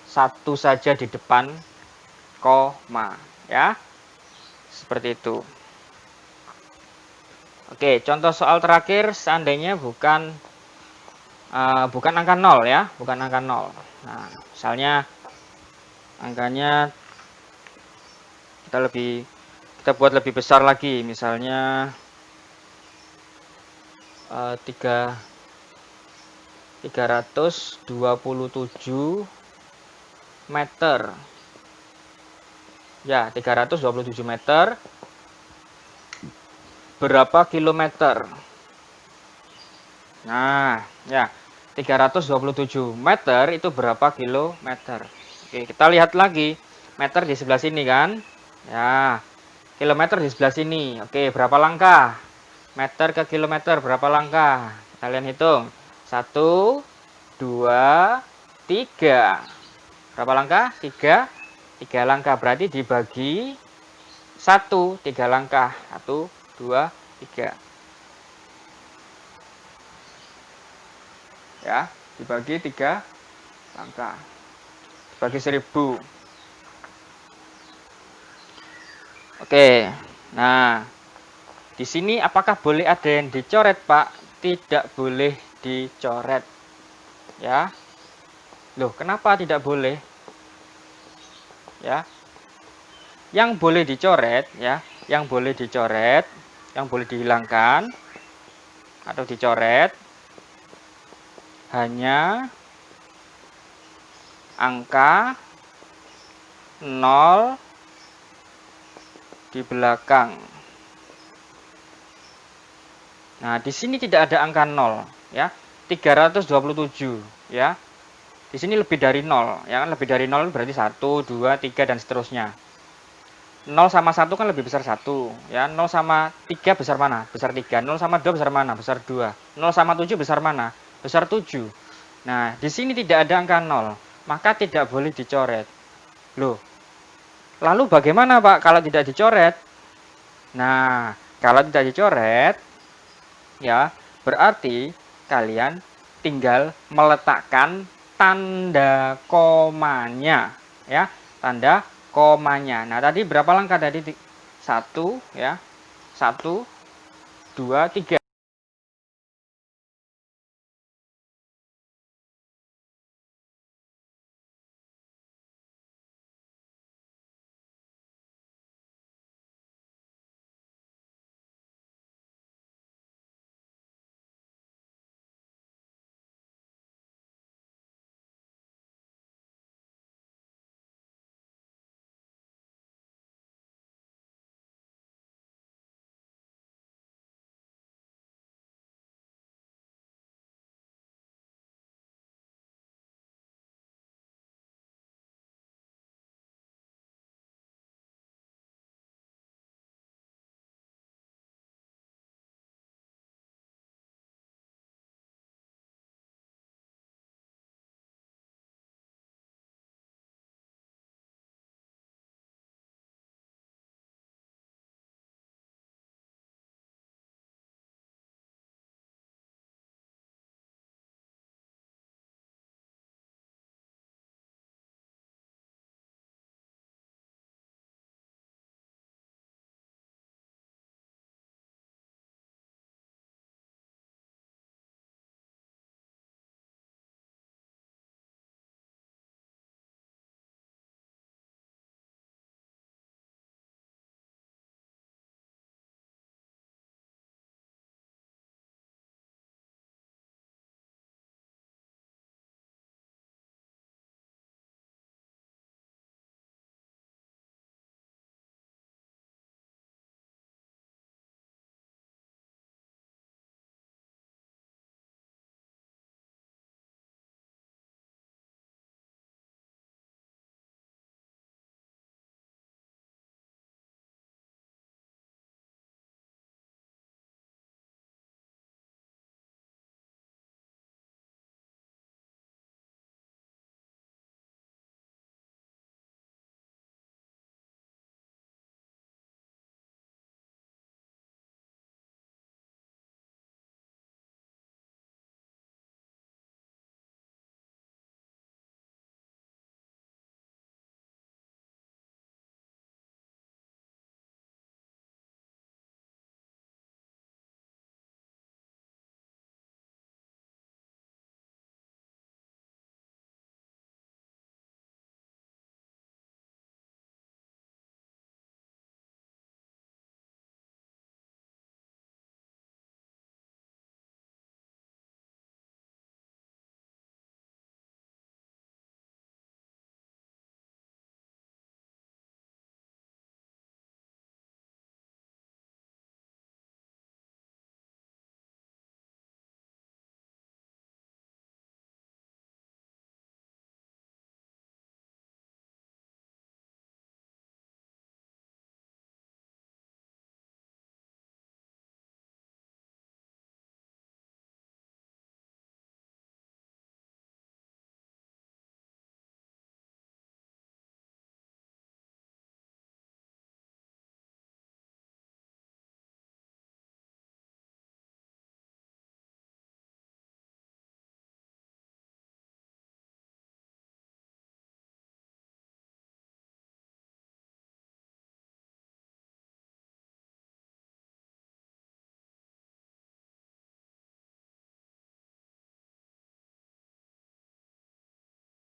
Speaker 1: satu saja di depan koma ya. Seperti itu. Oke, contoh soal terakhir seandainya bukan angka 0 ya, bukan angka 0. Nah, misalnya angkanya kita buat lebih besar lagi, misalnya 327 meter. Ya, 327 meter. Berapa kilometer? Nah, ya, 327 meter itu berapa kilometer? Oke, kita lihat lagi. Meter di sebelah sini kan? Ya, kilometer di sebelah sini. Oke, berapa langkah? Meter ke kilometer berapa langkah? Kalian hitung. 1, 2, 3. Berapa langkah? 3. 3 langkah. Berarti dibagi 1, 3 langkah. 1, 2, 3. Ya, dibagi 3 langkah. Dibagi 1000. Oke. Nah, Di sini apakah boleh ada yang dicoret, Pak? Tidak boleh dicoret. Ya. Loh, kenapa tidak boleh? Ya. Yang boleh dicoret, ya, yang boleh dicoret, yang boleh dihilangkan atau dicoret hanya angka 0 di belakang. Nah, di sini tidak ada angka 0, ya. 327, ya. Di sini lebih dari 0, ya kan, lebih dari 0 berarti 1, 2, 3 dan seterusnya. 0 sama 1 kan lebih besar 1, ya. 0 sama 3 besar mana? Besar 3. 0 sama 2 besar mana? Besar 2. 0 sama 7 besar mana? Besar 7. Nah, di sini tidak ada angka 0, maka tidak boleh dicoret. Loh, lalu bagaimana, Pak, kalau tidak dicoret? Nah, kalau tidak dicoret, ya, berarti kalian tinggal meletakkan tanda komanya, ya, tanda komanya. Nah, tadi berapa langkah tadi? 1, ya, 1, 2, 3.